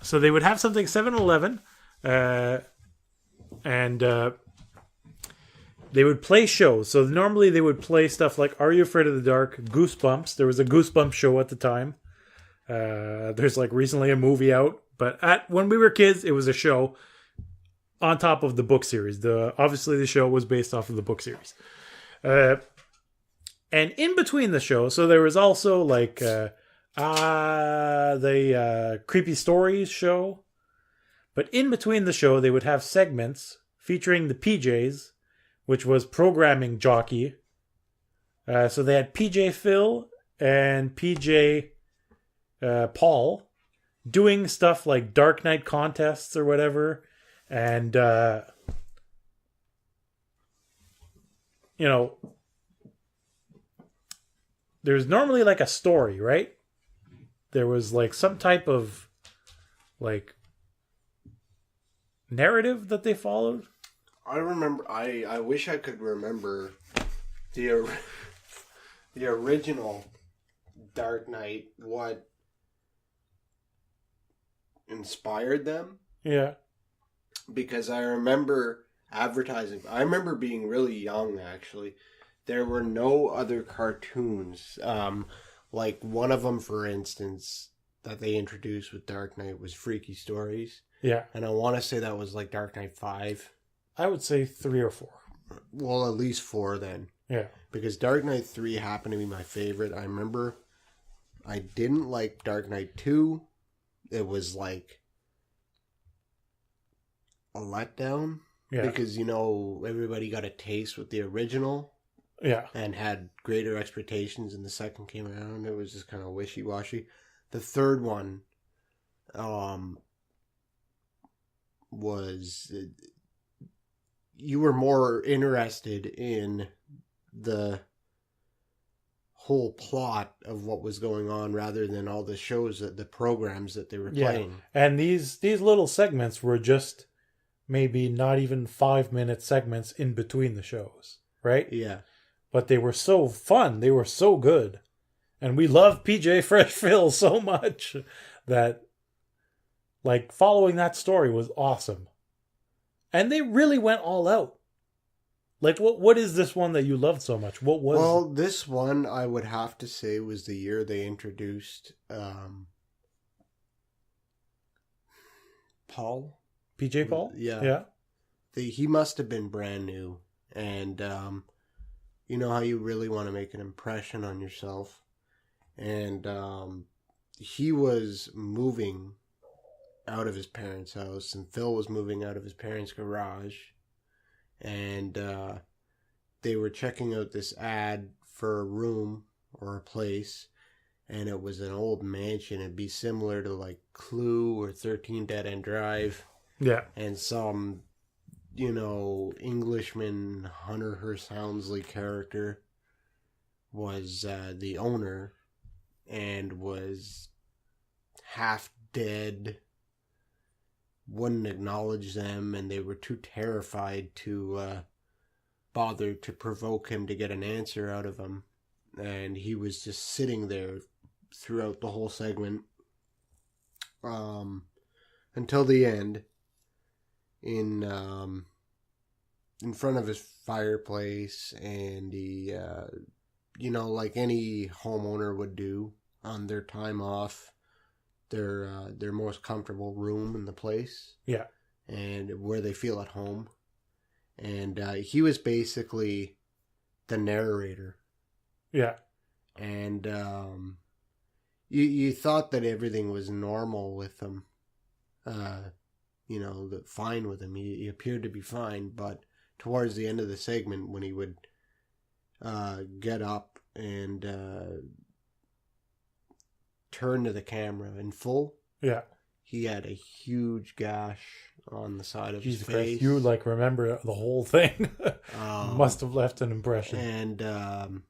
So they would have something 7-Eleven, And they would play shows. So normally they would play stuff like Are You Afraid of the Dark? Goosebumps. There was a Goosebumps show at the time. There's like recently a movie out. But when we were kids, it was a show on top of the book series. Obviously, the show was based off of the book series. And in between the show, so there was also like the Creepy Stories show. But in between the show, they would have segments featuring the PJs, which was programming jockey. So they had PJ Phil and PJ Paul doing stuff like Dark Knight contests or whatever. And, there's normally like a story, right? There was like some type of like narrative that they followed. I remember. I wish I could remember the original Dark Knight. What inspired them? Yeah. Because I remember advertising. I remember being really young. Actually, there were no other cartoons. Like one of them, for instance, that they introduced with Dark Knight was Freaky Stories. Yeah. And I want to say that was like Dark Knight 5. I would say 3 or 4. Well, at least 4 then. Yeah. Because Dark Knight 3 happened to be my favorite. I remember I didn't like Dark Knight 2. It was like a letdown. Yeah. Because, everybody got a taste with the original. Yeah. And had greater expectations, and the second came around. It was just kind of wishy-washy. The third one was... you were more interested in the whole plot of what was going on rather than all the shows, the programs that they were playing. And these little segments were just maybe not even 5-minute segments in between the shows, right? Yeah. But they were so fun. They were so good. And we love PJ Fresh Phil so much that like following that story was awesome. And they really went all out. Like, what is this one that you loved so much? What was... Well, this one, I would have to say, was the year they introduced Paul. PJ Paul? Yeah. He must have been brand new. And you know how you really want to make an impression on yourself. And he was moving out of his parents' house, and Phil was moving out of his parents' garage, and they were checking out this ad for a room or a place, and it was an old mansion. It'd be similar to like Clue or 13 Dead End Drive. Yeah. And some, Englishman Hunter Hearst Helmsley character was the owner and was half dead, wouldn't acknowledge them, and they were too terrified to bother to provoke him to get an answer out of him. And he was just sitting there throughout the whole segment until the end in front of his fireplace, and he like any homeowner would do on their time off, their most comfortable room in the place. Yeah. And where they feel at home. And he was basically the narrator. Yeah. And you thought that everything was normal with him. Fine with him. He appeared to be fine, but towards the end of the segment, when he would get up and turn to the camera in full, he had a huge gash on the side of his face. Christ, you remember the whole thing. Must have left an impression. And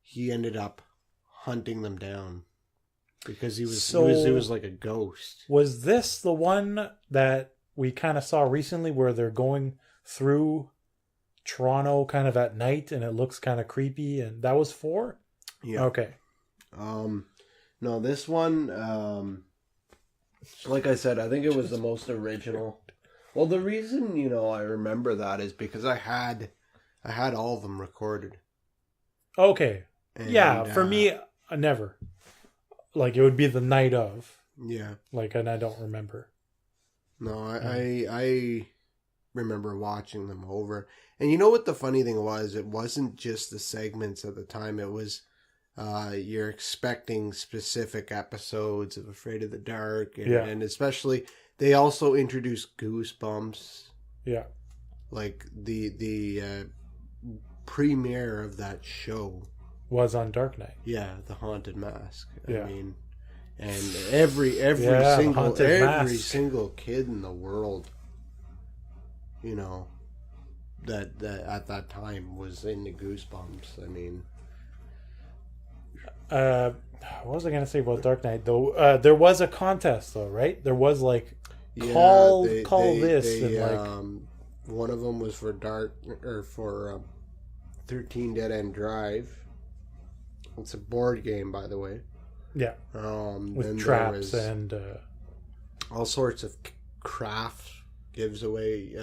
he ended up hunting them down because he was like a ghost. Was this the one that we kind of saw recently where they're going through Toronto kind of at night and it looks kind of creepy, and that was 4? Yeah. Okay. No, this one, like I said, I think it was the most original Well, the reason, I remember that is because I had all of them recorded. Okay. And, yeah, for me, never. Like, it would be the night of. Yeah. Like, and I don't remember. No, I remember watching them over. And you know what the funny thing was? It wasn't just the segments at the time. It was, you're expecting specific episodes of Afraid of the Dark. And especially, they also introduced Goosebumps. Yeah. Like, the premiere of that show was on Dark Night. Yeah, the Haunted Mask. Yeah. I mean, and every single kid in the world, that at that time was into Goosebumps. I mean, what was I gonna say about Dark Knight though? There was a contest though, right? There was like call this and like one of them was for 13 Dead End Drive. It's a board game, by the way. Yeah. With traps and all sorts of craft gives away,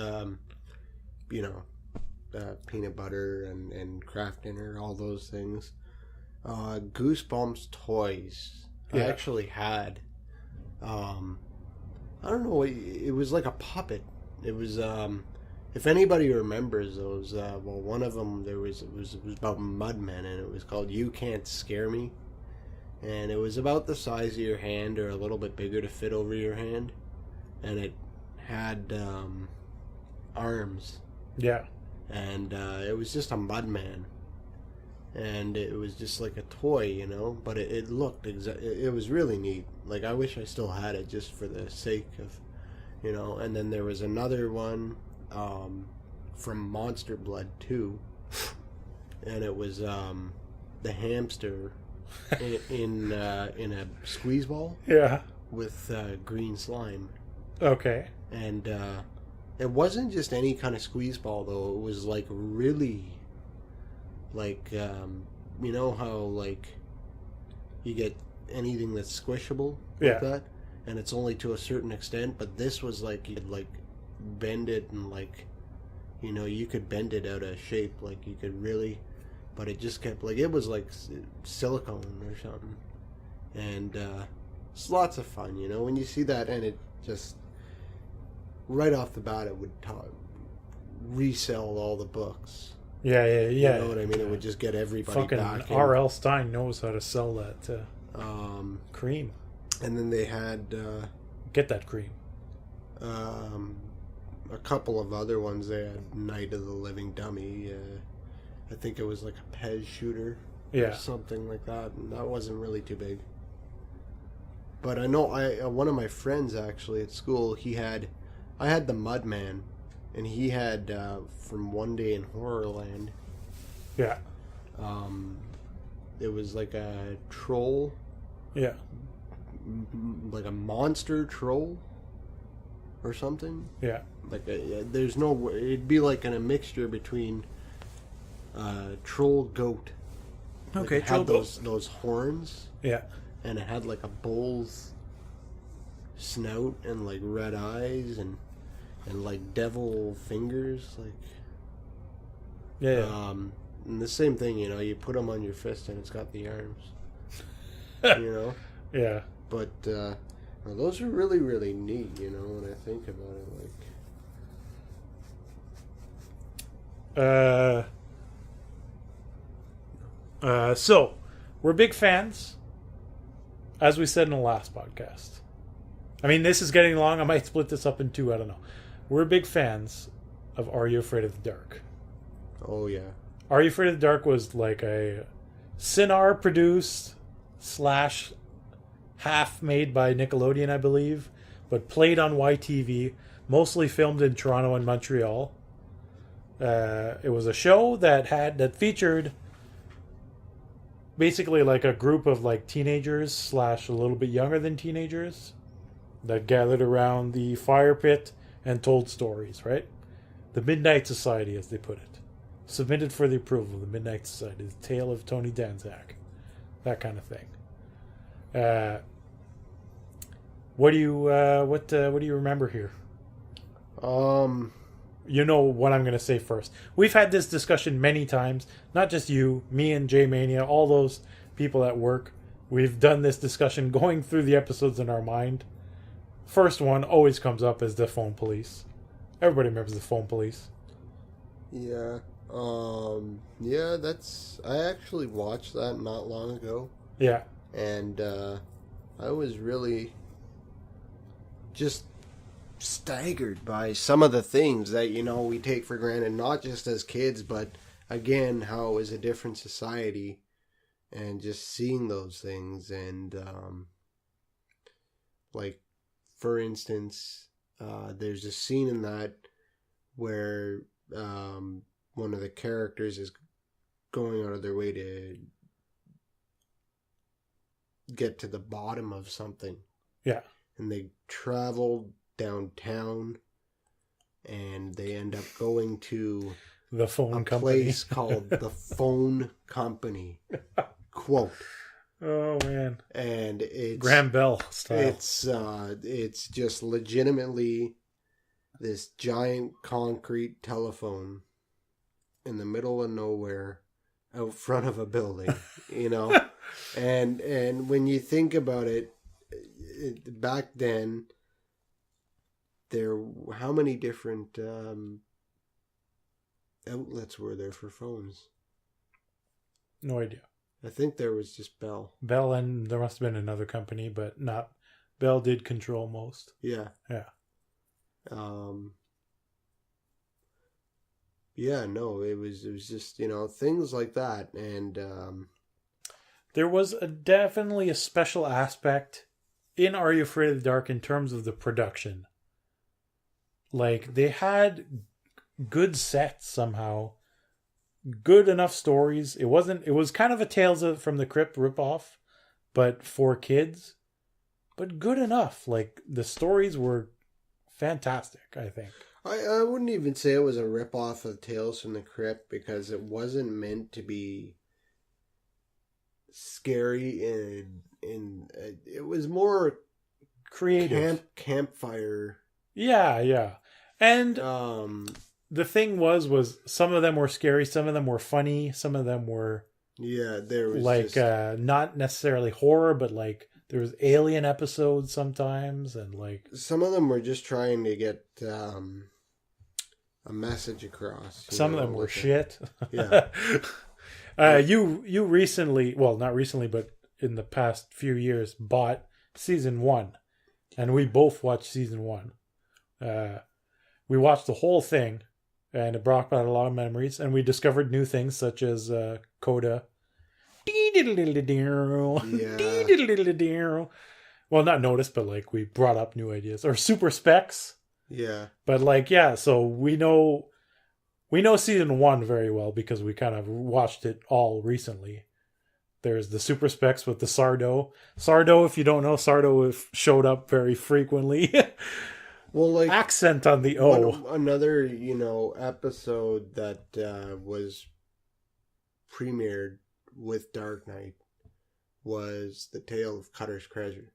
peanut butter and craft dinner, all those things. Goosebumps toys. Yeah. I actually had. I don't know. It was like a puppet. It was. If anybody remembers those, one of them it was about Mudmen, and it was called "You Can't Scare Me," and it was about the size of your hand or a little bit bigger to fit over your hand, and it had arms. Yeah. And it was just a Mudman, and it was just like a toy, but it looked it was really neat. Like, I wish I still had it just for the sake of, and then there was another one. From Monster Blood 2, and it was the hamster in a squeeze ball, with green slime. Okay. And it wasn't just any kind of squeeze ball though. It was like really, like how like you get anything that's squishable like that, and it's only to a certain extent. But this was like you'd like bend it and like you could bend it out of shape, like you could really, but it just kept like it was like silicone or something. And it's lots of fun when you see that, and it just right off the bat it would resell all the books. Yeah. You know what I mean? It would just get everybody fucking back. R.L. Stein knows how to sell that cream. And then they had get that cream. A couple of other ones. They had Night of the Living Dummy. I think it was like a Pez shooter. Or something like that. And that wasn't really too big. But I know one of my friends actually at school, I had the Mudman, and he had from One Day in Horrorland. Yeah. It was like a troll. Yeah. Like a monster troll or something. Yeah. Like there's no. It'd be like in a mixture between troll goat. Like Okay. it had those horns. Yeah. And it had like a bull's snout and like red eyes and like devil fingers, like. Yeah. And the same thing, you put them on your fist and it's got the arms. Yeah. But those are really, really neat, when I think about it. So, we're big fans, as we said in the last podcast. I mean, this is getting long. I might split this up in two. I don't know. We're big fans of Are You Afraid of the Dark? Oh, yeah. Are You Afraid of the Dark was like a Cinar produced / half made by Nickelodeon, I believe, but played on YTV, mostly filmed in Toronto and Montreal. It was a show that featured basically like a group of like teenagers / a little bit younger than teenagers that gathered around the fire pit and told stories, right? The Midnight Society, as they put it. Submitted for the approval of the Midnight Society, the tale of Tony Danzak, that kind of thing. What do you remember here? You know what I'm going to say first. We've had this discussion many times. Not just you, me and J Mania, all those people at work. We've done this discussion going through the episodes in our mind. First one always comes up as the phone police. Everybody remembers the phone police. Yeah. Yeah, I actually watched that not long ago. Yeah. And, I was really just staggered by some of the things that, we take for granted, not just as kids, but again, how it was a different society, and just seeing those things. And, like, for instance, there's a scene in that where, one of the characters is going out of their way to get to the bottom of something. Yeah. And they travel downtown, and they end up going to the phone a company. place called the Phone Company. Quote. Oh man. And it's Graham Bell style. It's just legitimately this giant concrete telephone in the middle of nowhere out front of a building, and when you think about it, back then, how many different outlets were there for phones? No idea. I think there was just Bell. Bell, and there must have been another company, but not. Bell did control most. Yeah. Yeah. Yeah, no, it was just, things like that. And there was definitely a special aspect in Are You Afraid of the Dark in terms of the production. Like, they had good sets somehow. Good enough stories. It was kind of a Tales from the Crypt ripoff, but for kids. But good enough. Like, the stories were fantastic, I think. I wouldn't even say it was a ripoff of Tales from the Crypt, because it wasn't meant to be scary, and it was more creative. Campfire. Yeah. And the thing was some of them were scary, some of them were funny, some of them were there was like not necessarily horror, but like there was alien episodes sometimes, and like some of them were just trying to get a message across. Some of them were shit. Yeah. You recently, well, not recently, but in the past few years, bought season 1, and we both watched season 1. We watched the whole thing, and it brought back a lot of memories, and we discovered new things such as Coda. Yeah. Well, not noticed, but like we brought up new ideas. Or Super Specs. Yeah. But like, yeah, so we know season 1 very well because we kind of watched it all recently. There's the Super Specs with the Sardo. Sardo, if you don't know, Sardo showed up very frequently. Well, like accent on the O. Another, episode that was premiered with Dark Knight was The Tale of Cutter's Treasure.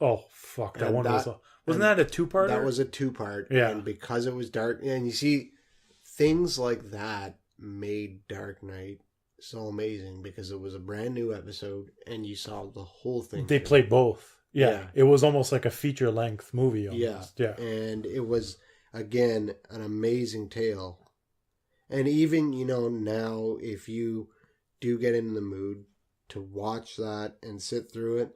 Oh, fuck. That one wasn't that a 2-parter? That was a 2-part. Yeah. And because it was dark, and you see, things like that made Dark Knight so amazing because it was a brand new episode and you saw the whole thing. They played both. Yeah. It was almost like a feature-length movie almost. Yeah. And it was, again, an amazing tale. And even, now, if you do get in the mood to watch that and sit through it,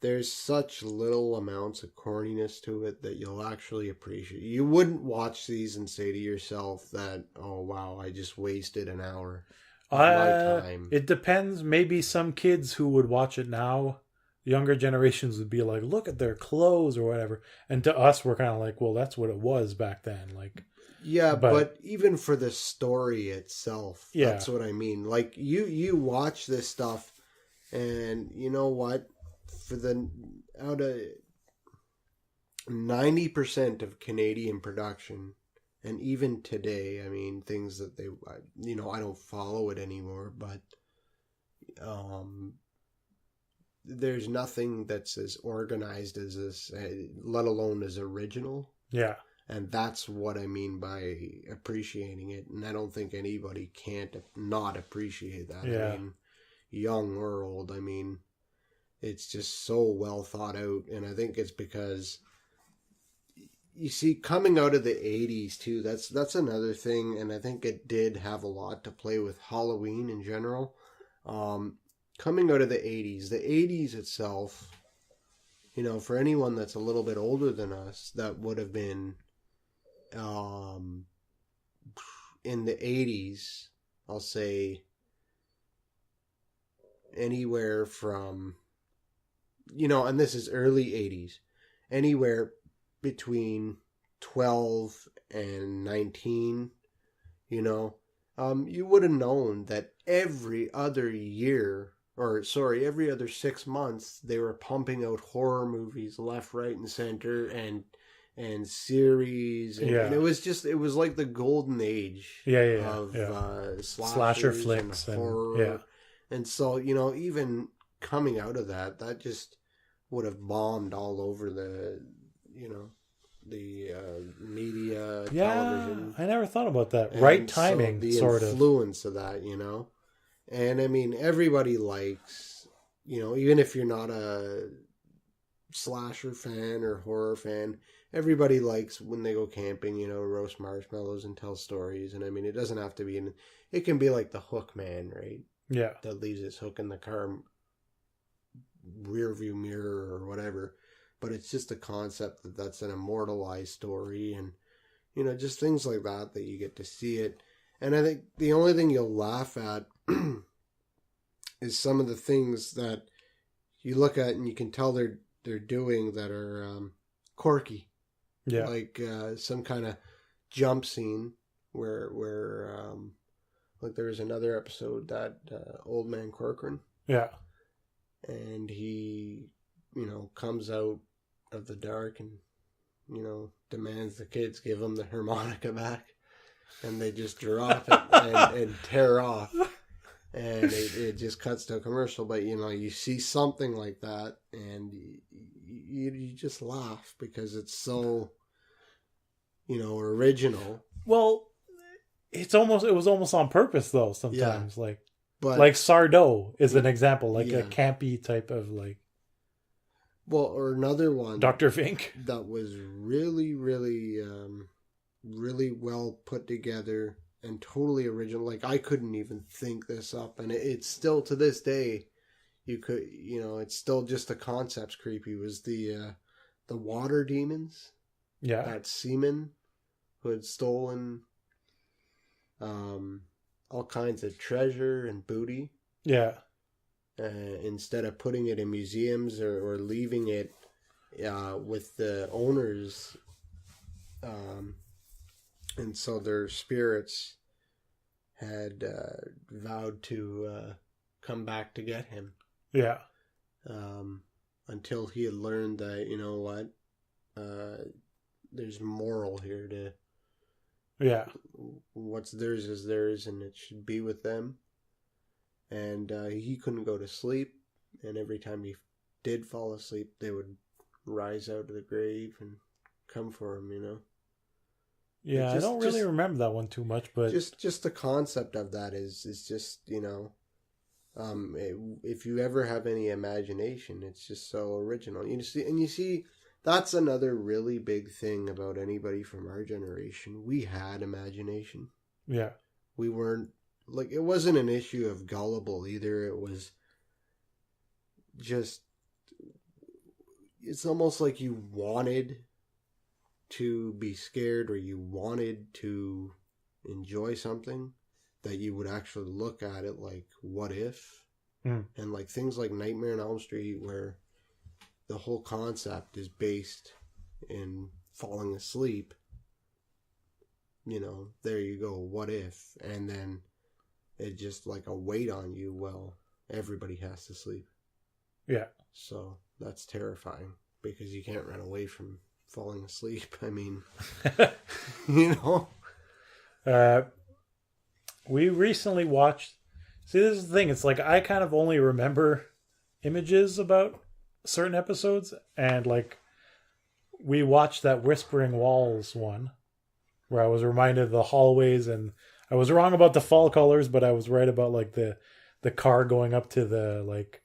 there's such little amounts of corniness to it that you'll actually appreciate. You wouldn't watch these and say to yourself that, oh, wow, I just wasted an hour of my time. It depends. Maybe some kids who would watch it now, younger generations would be like, look at their clothes or whatever. And to us, we're kind of like, well, that's what it was back then. Like, yeah, but even for the story itself, yeah. That's what I mean. Like, you watch this stuff, and you know what? Out of 90% of Canadian production, and even today, I mean, things that I don't follow it anymore, but there's nothing that's as organized as this, let alone as original. Yeah. And that's what I mean by appreciating it. And I don't think anybody can't not appreciate that. Yeah. I mean, young or old, I mean, it's just so well thought out. And I think it's because, you see, coming out of the 80s too, that's another thing. And I think it did have a lot to play with Halloween in general. Coming out of the 80s itself, you know, for anyone that's a little bit older than us, that would have been in the 80s, I'll say anywhere from, you know, and this is early 80s, anywhere between 12 and 19, you know, you would have known that every other 6 months, they were pumping out horror movies left, right, and center, and series, and it was like the golden age of slasher flicks and horror. And so, you know, even coming out of that just would have bombed all over the, you know, the media, television. I never thought about that. Right timing, so the sort of. influence of that, you know. And I mean, everybody likes, you know, even if you're not a slasher fan or horror fan, everybody likes when they go camping, you know, roast marshmallows and tell stories. And I mean, it doesn't have to be it can be like the Hook Man, right? Yeah. That leaves its hook in the car rear view mirror or whatever. But it's just a concept that's an immortalized story, and, you know, just things like that you get to see it. And I think the only thing you'll laugh at is some of the things that you look at and you can tell they're doing that are quirky. Yeah. Like some kind of jump scene where like there was another episode that Old Man Corcoran. Yeah. And he, you know, comes out of the dark and, you know, demands the kids give him the harmonica back. And they just drop it and tear off. And it just cuts to a commercial. But, you know, you see something like that and you just laugh because it's so, you know, original. Well, it was almost on purpose though sometimes. Yeah. Like Sardo is an example, like a campy type of like. Well, or another one, Dr. Fink, that was really, really, really well put together and totally original. Like, I couldn't even think this up, and it's still to this day, it's still just the concept's creepy. Was the water demons? Yeah, that seaman who had stolen all kinds of treasure and booty. Yeah. Instead of putting it in museums or leaving it with the owners. And so their spirits had vowed to come back to get him. Yeah. Until he had learned that, you know what, there's moral here to... Yeah. What's theirs is theirs, and it should be with them. And he couldn't go to sleep, and every time he did fall asleep, they would rise out of the grave and come for him, you know. Yeah, I don't really remember that one too much, but just the concept of that is just, you know, if you ever have any imagination, it's just so original. You see, that's another really big thing about anybody from our generation. We had imagination. Yeah. We weren't, like, it wasn't an issue of gullible either. It was just, it's almost like you wanted to be scared, or you wanted to enjoy something, that you would actually look at it like, what if? And like things like Nightmare on Elm Street, where the whole concept is based in falling asleep. You know, there you go, what if? And then it just like a weight on you. Well, everybody has to sleep. Yeah. So that's terrifying, because you can't run away from falling asleep. I mean, you know. We recently watched... See, this is the thing. It's like I kind of only remember images about certain episodes, and like we watched that Whispering Walls one, where I was reminded of the hallways, and I was wrong about the fall colors, but I was right about like the car going up to the like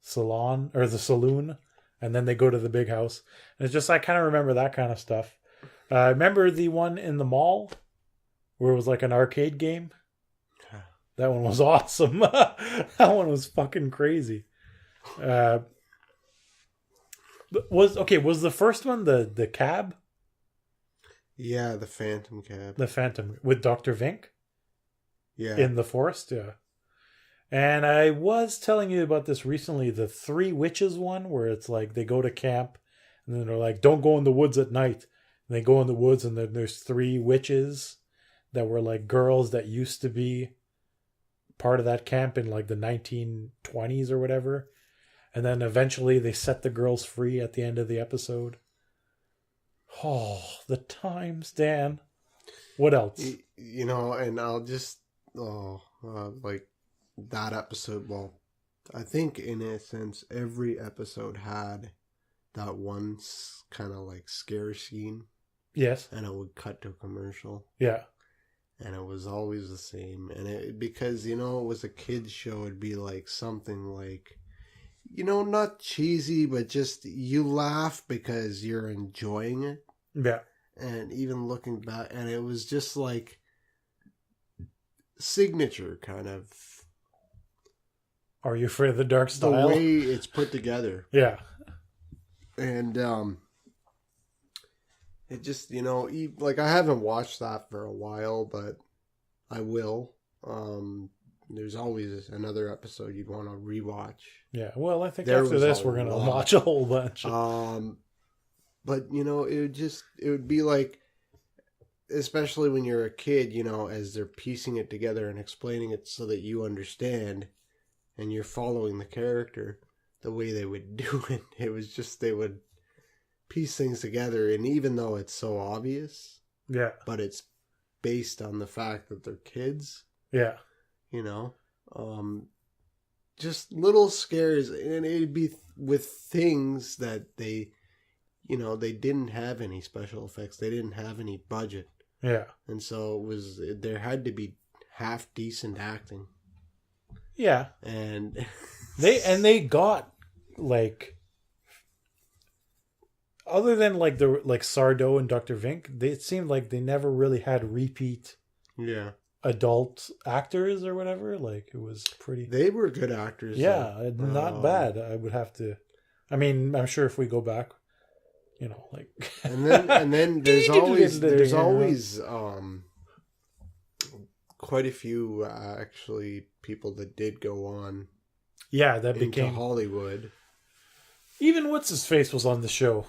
salon or the saloon, and then they go to the big house. And it's just I kind of remember that kind of stuff. I remember the one in the mall where it was like an arcade game. That one was awesome. That one was fucking crazy. Was the first one the cab? Yeah, the Phantom Cab. The Phantom with Dr. Vink? Yeah. In the forest, yeah. And I was telling you about this recently, the Three Witches one, where it's like they go to camp and then they're like, don't go in the woods at night. And they go in the woods and then there's three witches that were like girls that used to be part of that camp in like the 1920s or whatever. And then eventually they set the girls free at the end of the episode. Oh, the times, Dan. What else? You know, and I'll just, like that episode, well, I think in a sense, every episode had that one kind of like scare scene. Yes. And it would cut to a commercial. Yeah. And it was always the same. And because, you know, it was a kid's show, it'd be like something like, you know, not cheesy, but just you laugh because you're enjoying it. Yeah. And even looking back, and it was just like signature kind of. Are You Afraid of the Dark style? The way it's put together. Yeah. And it just, you know, like I haven't watched that for a while, but I will. There's always another episode you'd want to rewatch. Yeah, well, I think after this we're going to watch a whole bunch. But, you know, it would be like, especially when you're a kid, you know, as they're piecing it together and explaining it so that you understand and you're following the character the way they would do it. It was just, they would piece things together. And even though it's so obvious, yeah, but it's based on the fact that they're kids. Yeah. You know, just little scares, and it'd be with things that they, you know, they didn't have any special effects. They didn't have any budget. Yeah. And so there had to be half decent acting. Yeah. And they got like, other than like Sardo and Dr. Vink, it seemed like they never really had repeat. Yeah. Adult actors or whatever. Like it was pretty. They were good actors. Yeah, not bad. I would have to. I mean, I'm sure if we go back, you know, like. and then there's always quite a few actually people that did go on. Yeah, that became Hollywood. Even what's his face was on the show,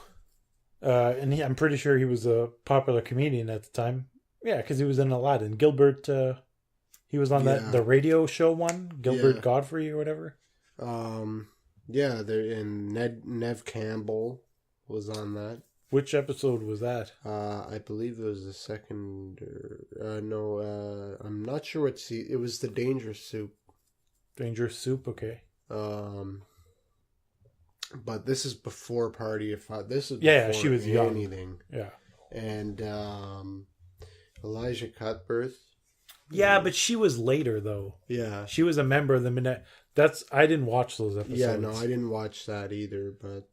and I'm pretty sure he was a popular comedian at the time. Yeah, because he was in Aladdin. Gilbert, he was on the radio show one. Gilbert Godfrey or whatever. Yeah, and Nev Campbell was on that. Which episode was that? I believe it was the second. I'm not sure what. It was the Dangerous Soup. Dangerous Soup, okay. But this is before Party of Five. This is before she was anything. Young. Yeah, and Elijah Cutbirth. Yeah, but she was later though. Yeah, she was a member of the Midnight. I didn't watch those episodes. Yeah, no, I didn't watch that either. But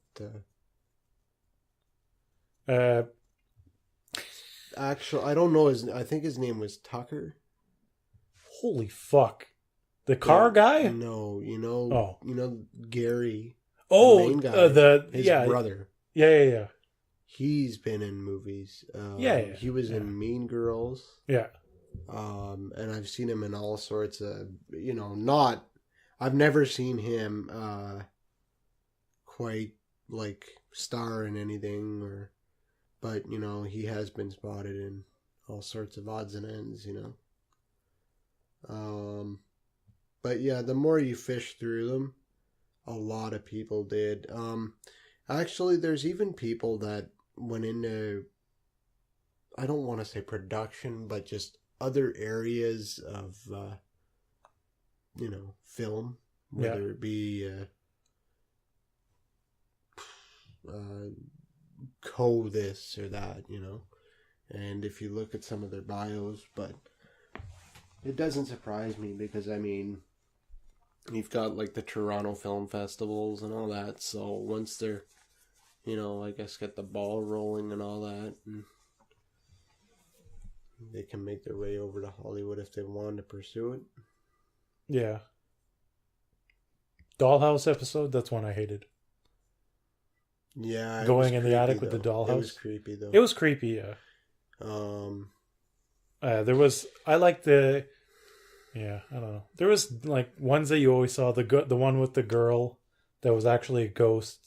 actually, I don't know I think his name was Tucker. Holy fuck! The car guy? No, you know Gary. Oh, the main guy, his yeah, brother. Yeah. He's been in movies. He was in Mean Girls. Yeah. And I've seen him in all sorts of, not. I've never seen him quite like star in anything, but he has been spotted in all sorts of odds and ends, But yeah, the more you fish through them, a lot of people did. Actually, there's even people that went into, I don't want to say production, but just other areas of, film, whether it be this or that, you know. And if you look at some of their bios, but it doesn't surprise me because, I mean, you've got like the Toronto film festivals and all that. So once they're, you know, I guess get the ball rolling and all that, and they can make their way over to Hollywood if they want to pursue it. Yeah. Dollhouse episode, that's one I hated. Yeah. Going in the attic with the dollhouse. It was creepy though. It was creepy, yeah. There was, I like the, yeah, I don't know. There was like ones that you always saw, the one with the girl that was actually a ghost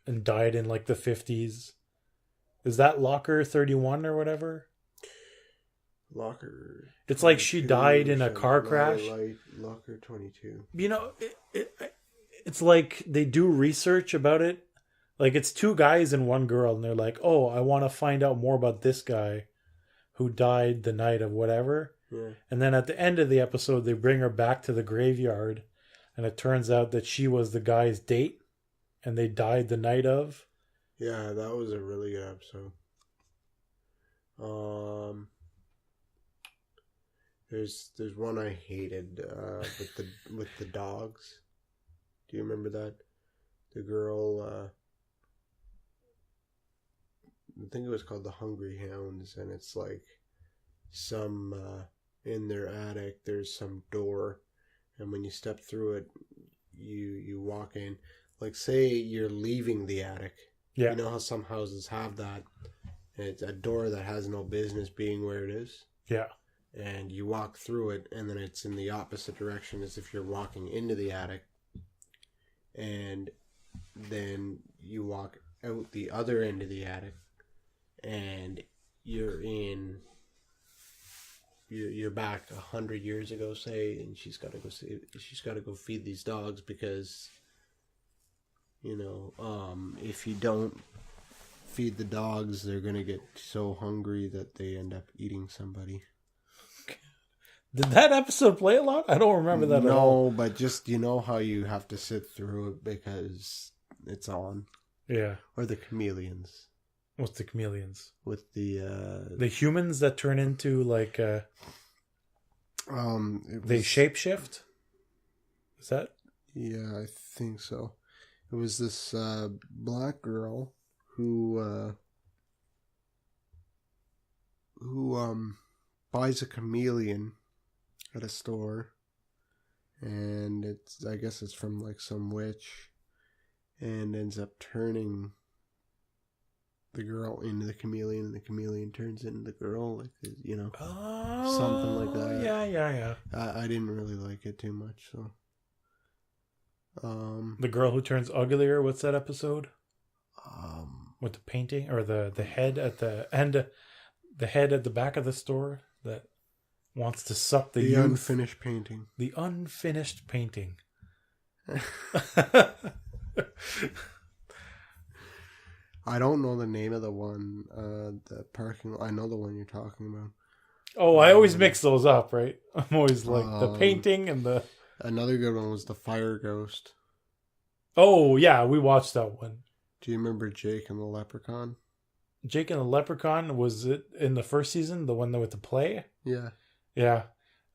and died in like the 50s. Is that Locker 31 or whatever? Locker. It's like she died in a car crash. Locker 22. You know, it's like they do research about it. Like it's two guys and one girl, and they're like, "Oh, I want to find out more about this guy who died the night of whatever." Yeah. And then at the end of the episode, they bring her back to the graveyard, and it turns out that she was the guy's date, and they died the night of. Yeah, that was a really good episode. There's one I hated with the dogs. Do you remember that? The girl, I think it was called The Hungry Hounds, and it's like some in their attic there's some door, and when you step through it, you walk in. Like, say you're leaving the attic. Yeah. You know how some houses have that, and it's a door that has no business being where it is. Yeah. And you walk through it, and then it's in the opposite direction as if you're walking into the attic. And then you walk out the other end of the attic, and you're back 100 years ago, say, and she's got to go feed these dogs because, you know, if you don't feed the dogs, they're gonna get so hungry that they end up eating somebody. Did that episode play a lot? I don't remember that at all. No, but just, you know how you have to sit through it because it's on. Yeah. Or the chameleons. What's the chameleons? With the humans that turn into like they shapeshift? Is that? Yeah, I think so. It was this black girl who buys a chameleon at a store, and I guess it's from like some witch, and ends up turning the girl into the chameleon, and the chameleon turns into the girl, like, you know, something like that. Yeah. I didn't really like it too much, so. The girl who turns uglier. What's that episode? With the painting or the head at the end, the head at the back of the store that wants to suck the youth. Unfinished painting. The unfinished painting. I don't know the name of the one. The parking. I know the one you're talking about. Oh, I always mix those up, right? I'm always like the painting and the. Another good one was the fire ghost. Oh yeah, we watched that one. Do you remember Jake and the Leprechaun? Jake and the Leprechaun, was it in the first season? The one that with the play? Yeah. Yeah.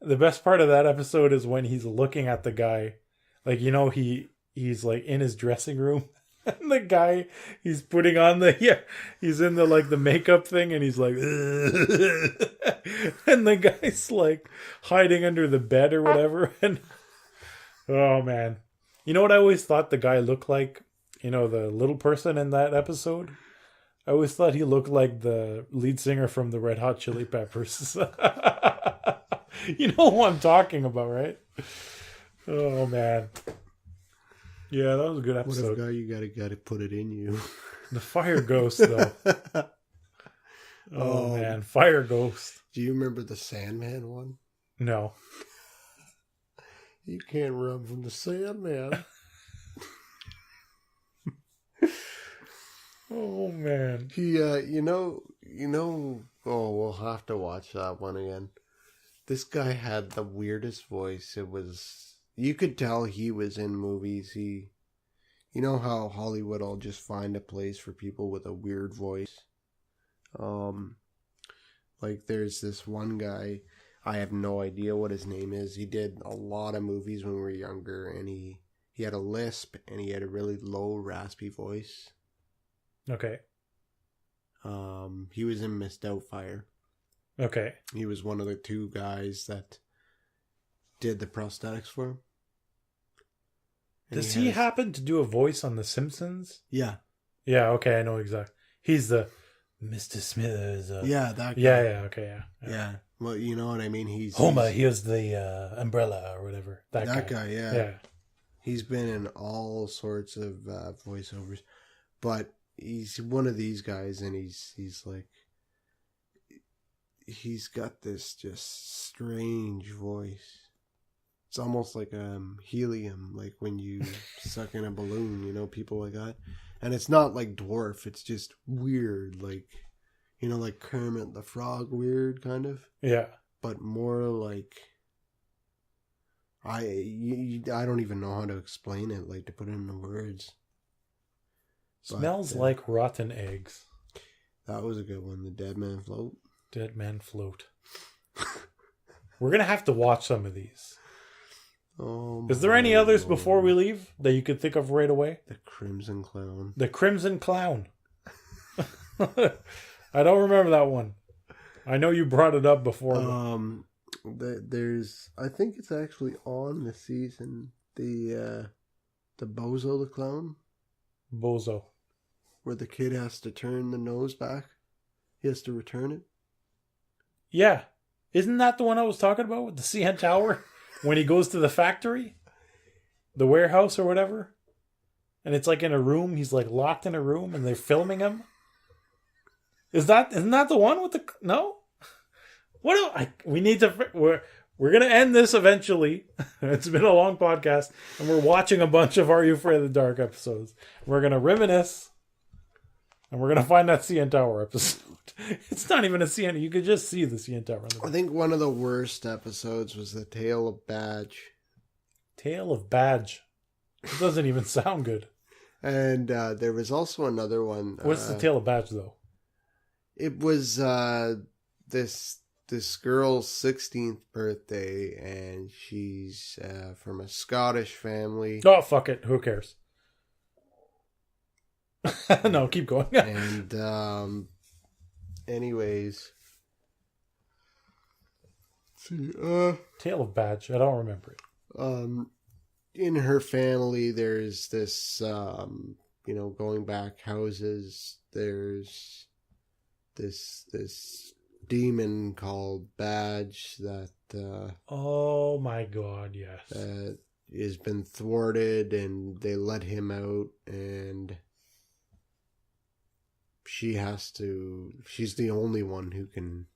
The best part of that episode is when he's looking at the guy. Like, you know, he's like in his dressing room. And the guy, he's putting on he's in the like the makeup thing, and he's like, and the guy's like hiding under the bed or whatever. And oh man, you know what I always thought the guy looked like? You know, the little person in that episode? I always thought he looked like the lead singer from the Red Hot Chili Peppers. You know who I'm talking about, right? Oh man. Yeah, that was a good episode. What if you gotta put it in you? The fire ghost, though. Oh man, fire ghost. Do you remember the Sandman one? No. You can't run from the Sandman. Oh man. He, you know. Oh, we'll have to watch that one again. This guy had the weirdest voice. It was. You could tell he was in movies. He You know how Hollywood will just find a place for people with a weird voice? Like there's this one guy, I have no idea what his name is. He did a lot of movies when we were younger, and he had a lisp, and he had a really low, raspy voice. Okay. He was in Miss Doubtfire. Okay. He was one of the 2 guys that did the prosthetics for him. And Does he happen to do a voice on The Simpsons? Yeah. Yeah, okay, I know exactly. He's the Mr. Smithers. Yeah, that guy. Yeah, okay, Yeah. Well, you know what I mean? Homer, here's the umbrella or whatever. That guy, yeah. Yeah. He's been in all sorts of voiceovers. But he's one of these guys, and he's like... He's got this just strange voice. It's almost like helium, like when you suck in a balloon, you know, people like that. And it's not like dwarf, it's just weird, like, you know, like Kermit the Frog weird, kind of. Yeah. But more like, I don't even know how to explain it, like to put it into words. Smells like rotten eggs. That was a good one, the Dead Man Float. Dead Man Float. We're going to have to watch some of these. Is there any others before we leave that you could think of right away? The Crimson Clown. The Crimson Clown. I don't remember that one. I know you brought it up before. There's, I think it's actually on the season. The Bozo the Clown. Bozo. Where the kid has to turn the nose back. He has to return it. Yeah. Isn't that the one I was talking about with the CN Tower? When he goes to the factory? The warehouse or whatever? And it's like in a room. He's like locked in a room and they're filming him. Isn't that the one with the... No? We need to... We're going to end this eventually. It's been a long podcast. And we're watching a bunch of Are You Afraid of the Dark episodes. We're going to reminisce. And we're going to find that CN Tower episode. It's not even a CN. You could just see the CN Tower. I think one of the worst episodes was the Tale of Badge. Tale of Badge. It doesn't even sound good. And there was also another one. What's the Tale of Badge, though? It was this girl's 16th birthday, and she's from a Scottish family. Oh, fuck it. Who cares? No, keep going. And anyways, Tale of Badge. I don't remember it. In her family, there's this, going back houses. There's this demon called Badge that. Oh my God! Yes. That has been thwarted, and they let him out, and she's the only one who can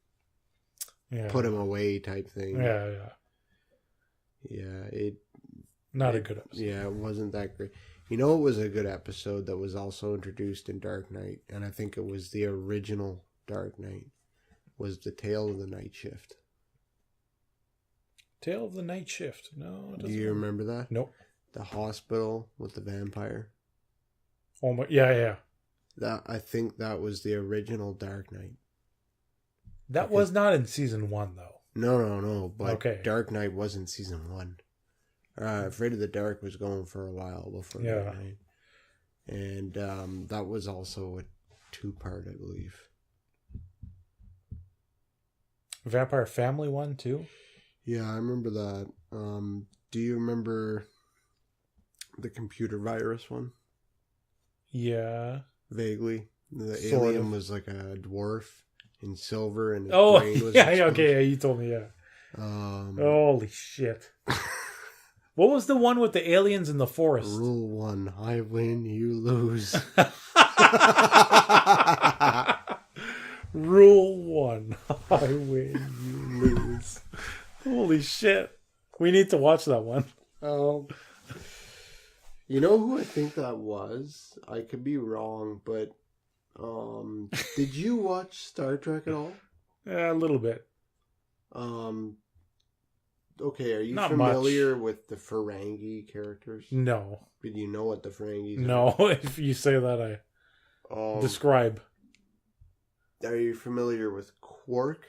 put him away, type thing. Yeah, not a good episode. Yeah, it wasn't that great. You know, it was a good episode that was also introduced in Dark Knight, and I think it was the original Dark Knight, was the Tale of the Night Shift. Tale of the Night Shift. No, it do you remember that? Nope. The hospital with the vampire. Oh my! Yeah. I think that was the original Dark Knight. That was not in season 1, though. No. But okay. Dark Knight was in season 1. Afraid of the Dark was going for a while before Dark Knight. And that was also a 2-part, I believe. Vampire Family 1, too? Yeah, I remember that. Do you remember the computer virus one? Yeah. Vaguely. The Sort alien of. was like a dwarf in silver, and his brain was okay, you told me, holy shit. What was the one with the aliens in the forest? Rule 1, I win, you lose. Rule 1, I win, you lose. Holy shit. We need to watch that one. You know who I think that was? I could be wrong, but did you watch Star Trek at all? Yeah, a little bit. okay, are you Not familiar much. with the Ferengi characters? No. Did you know what the Ferengis No, if you say that, are? describe. Are you familiar with Quark?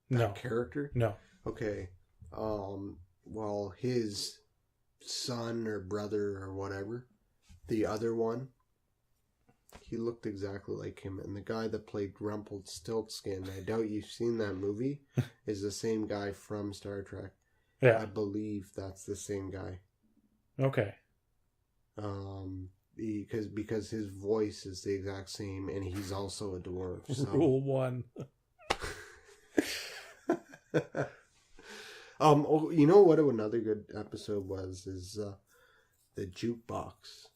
That No. character? No. Okay. Well, his son or brother or whatever, the other one, he looked exactly like him. And the guy that played Rumpelstiltskin, I doubt you've seen that movie, is the same guy from Star Trek. Yeah. I believe that's the same guy. Okay. Because his voice is the exact same, and he's also a dwarf. So. Rule 1. You know what another good episode was is the jukebox.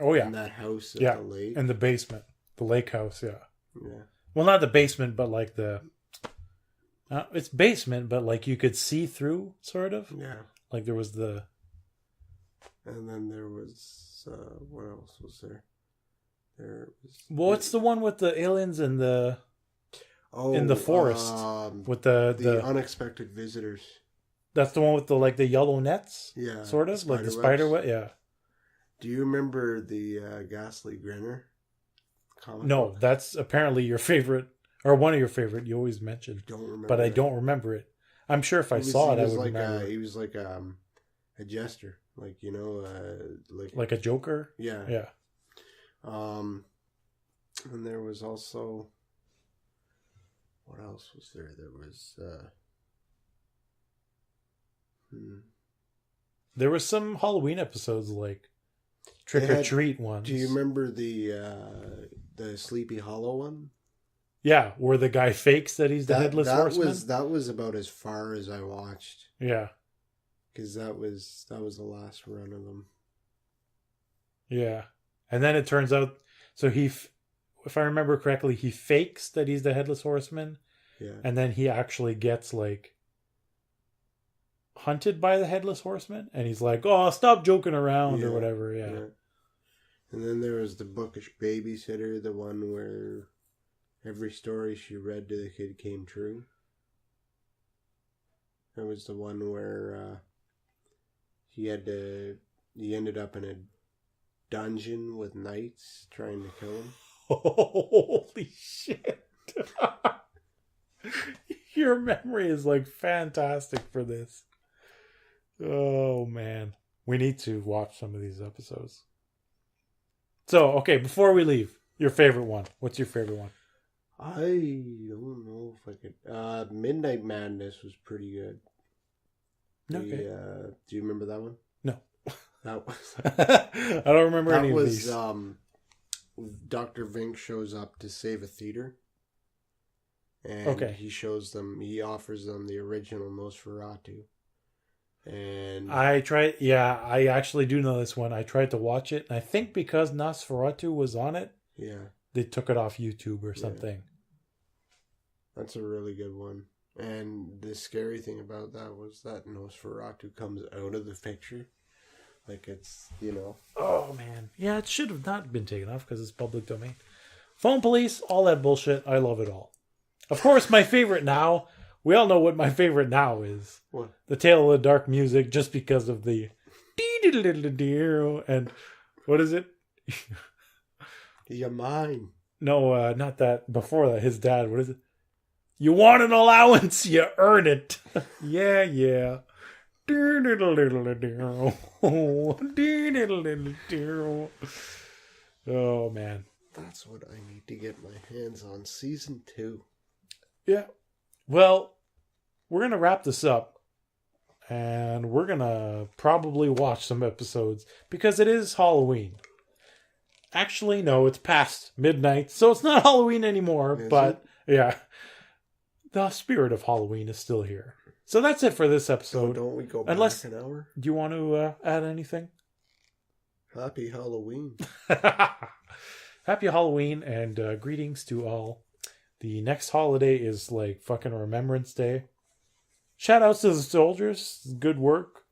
Oh yeah. In that house at the lake. In the basement. The lake house, yeah. Yeah. Well, not the basement, but like the it's basement, but like you could see through, sort of. Yeah. Like there was the... And then there was... what else was there? There was... Well, what's the one with the aliens and the... Oh, in the forest. With the unexpected visitors. That's the one with the yellow nets? Yeah. Sort of? Like the spider web? Yeah. Do you remember the Ghastly Grinner comic No, book? that's apparently your favorite, or one of your favorite. You always mention. Don't remember. But I don't remember it. I'm sure if I saw it, I would remember. He was like a jester, like like a Joker. Yeah, yeah. And there was also, what else was there? There was there was some Halloween episodes like Trick or Treat ones. Do you remember the Sleepy Hollow one? Yeah, where the guy fakes that he's the headless horseman. That was about as far as I watched. Yeah, because that was the last run of them. Yeah, and then it turns out, so if I remember correctly, he fakes that he's the headless horseman. Yeah, and then he actually gets like hunted by the headless horseman, and he's like, "Oh, stop joking around," or whatever. Yeah. And then there was the bookish babysitter, the one where every story she read to the kid came true. That was the one where he ended up in a dungeon with knights trying to kill him. Holy shit. Your memory is like fantastic for this. Oh man. We need to watch some of these episodes. So, okay, before we leave, your favorite one. What's your favorite one? I don't know if I could. Midnight Madness was pretty good. Okay. Do you remember that one? No. That was. I don't remember any of these. Dr. Vink shows up to save a theater. And he offers them the original Nosferatu. And I actually do know this one. I tried to watch it, and I think because Nosferatu was on it, they took it off YouTube or something. That's a really good one. And the scary thing about that was that Nosferatu comes out of the picture. Like it's, Oh, man. Yeah, it should have not been taken off because it's public domain. Phone police, all that bullshit. I love it all. Of course, my favorite now. We all know what my favorite now is. What? The Tale of the Dark music, just because of the and what is it? You're mine. No, not that. Before that, his dad. What is it? You want an allowance? You earn it. Yeah. Oh man, that's what I need to get my hands on. Season 2. Yeah. Well, we're going to wrap this up, and we're going to probably watch some episodes because it is Halloween. Actually, no, it's past midnight, so it's not Halloween anymore, but yeah, the spirit of Halloween is still here. So that's it for this episode. Don't we go back an hour? Do you want to add anything? Happy Halloween. Happy Halloween, and greetings to all. The next holiday is like fucking Remembrance Day. Shout outs to the soldiers. Good work.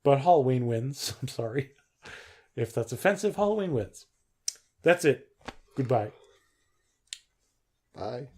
But Halloween wins. I'm sorry. If that's offensive, Halloween wins. That's it. Goodbye. Bye.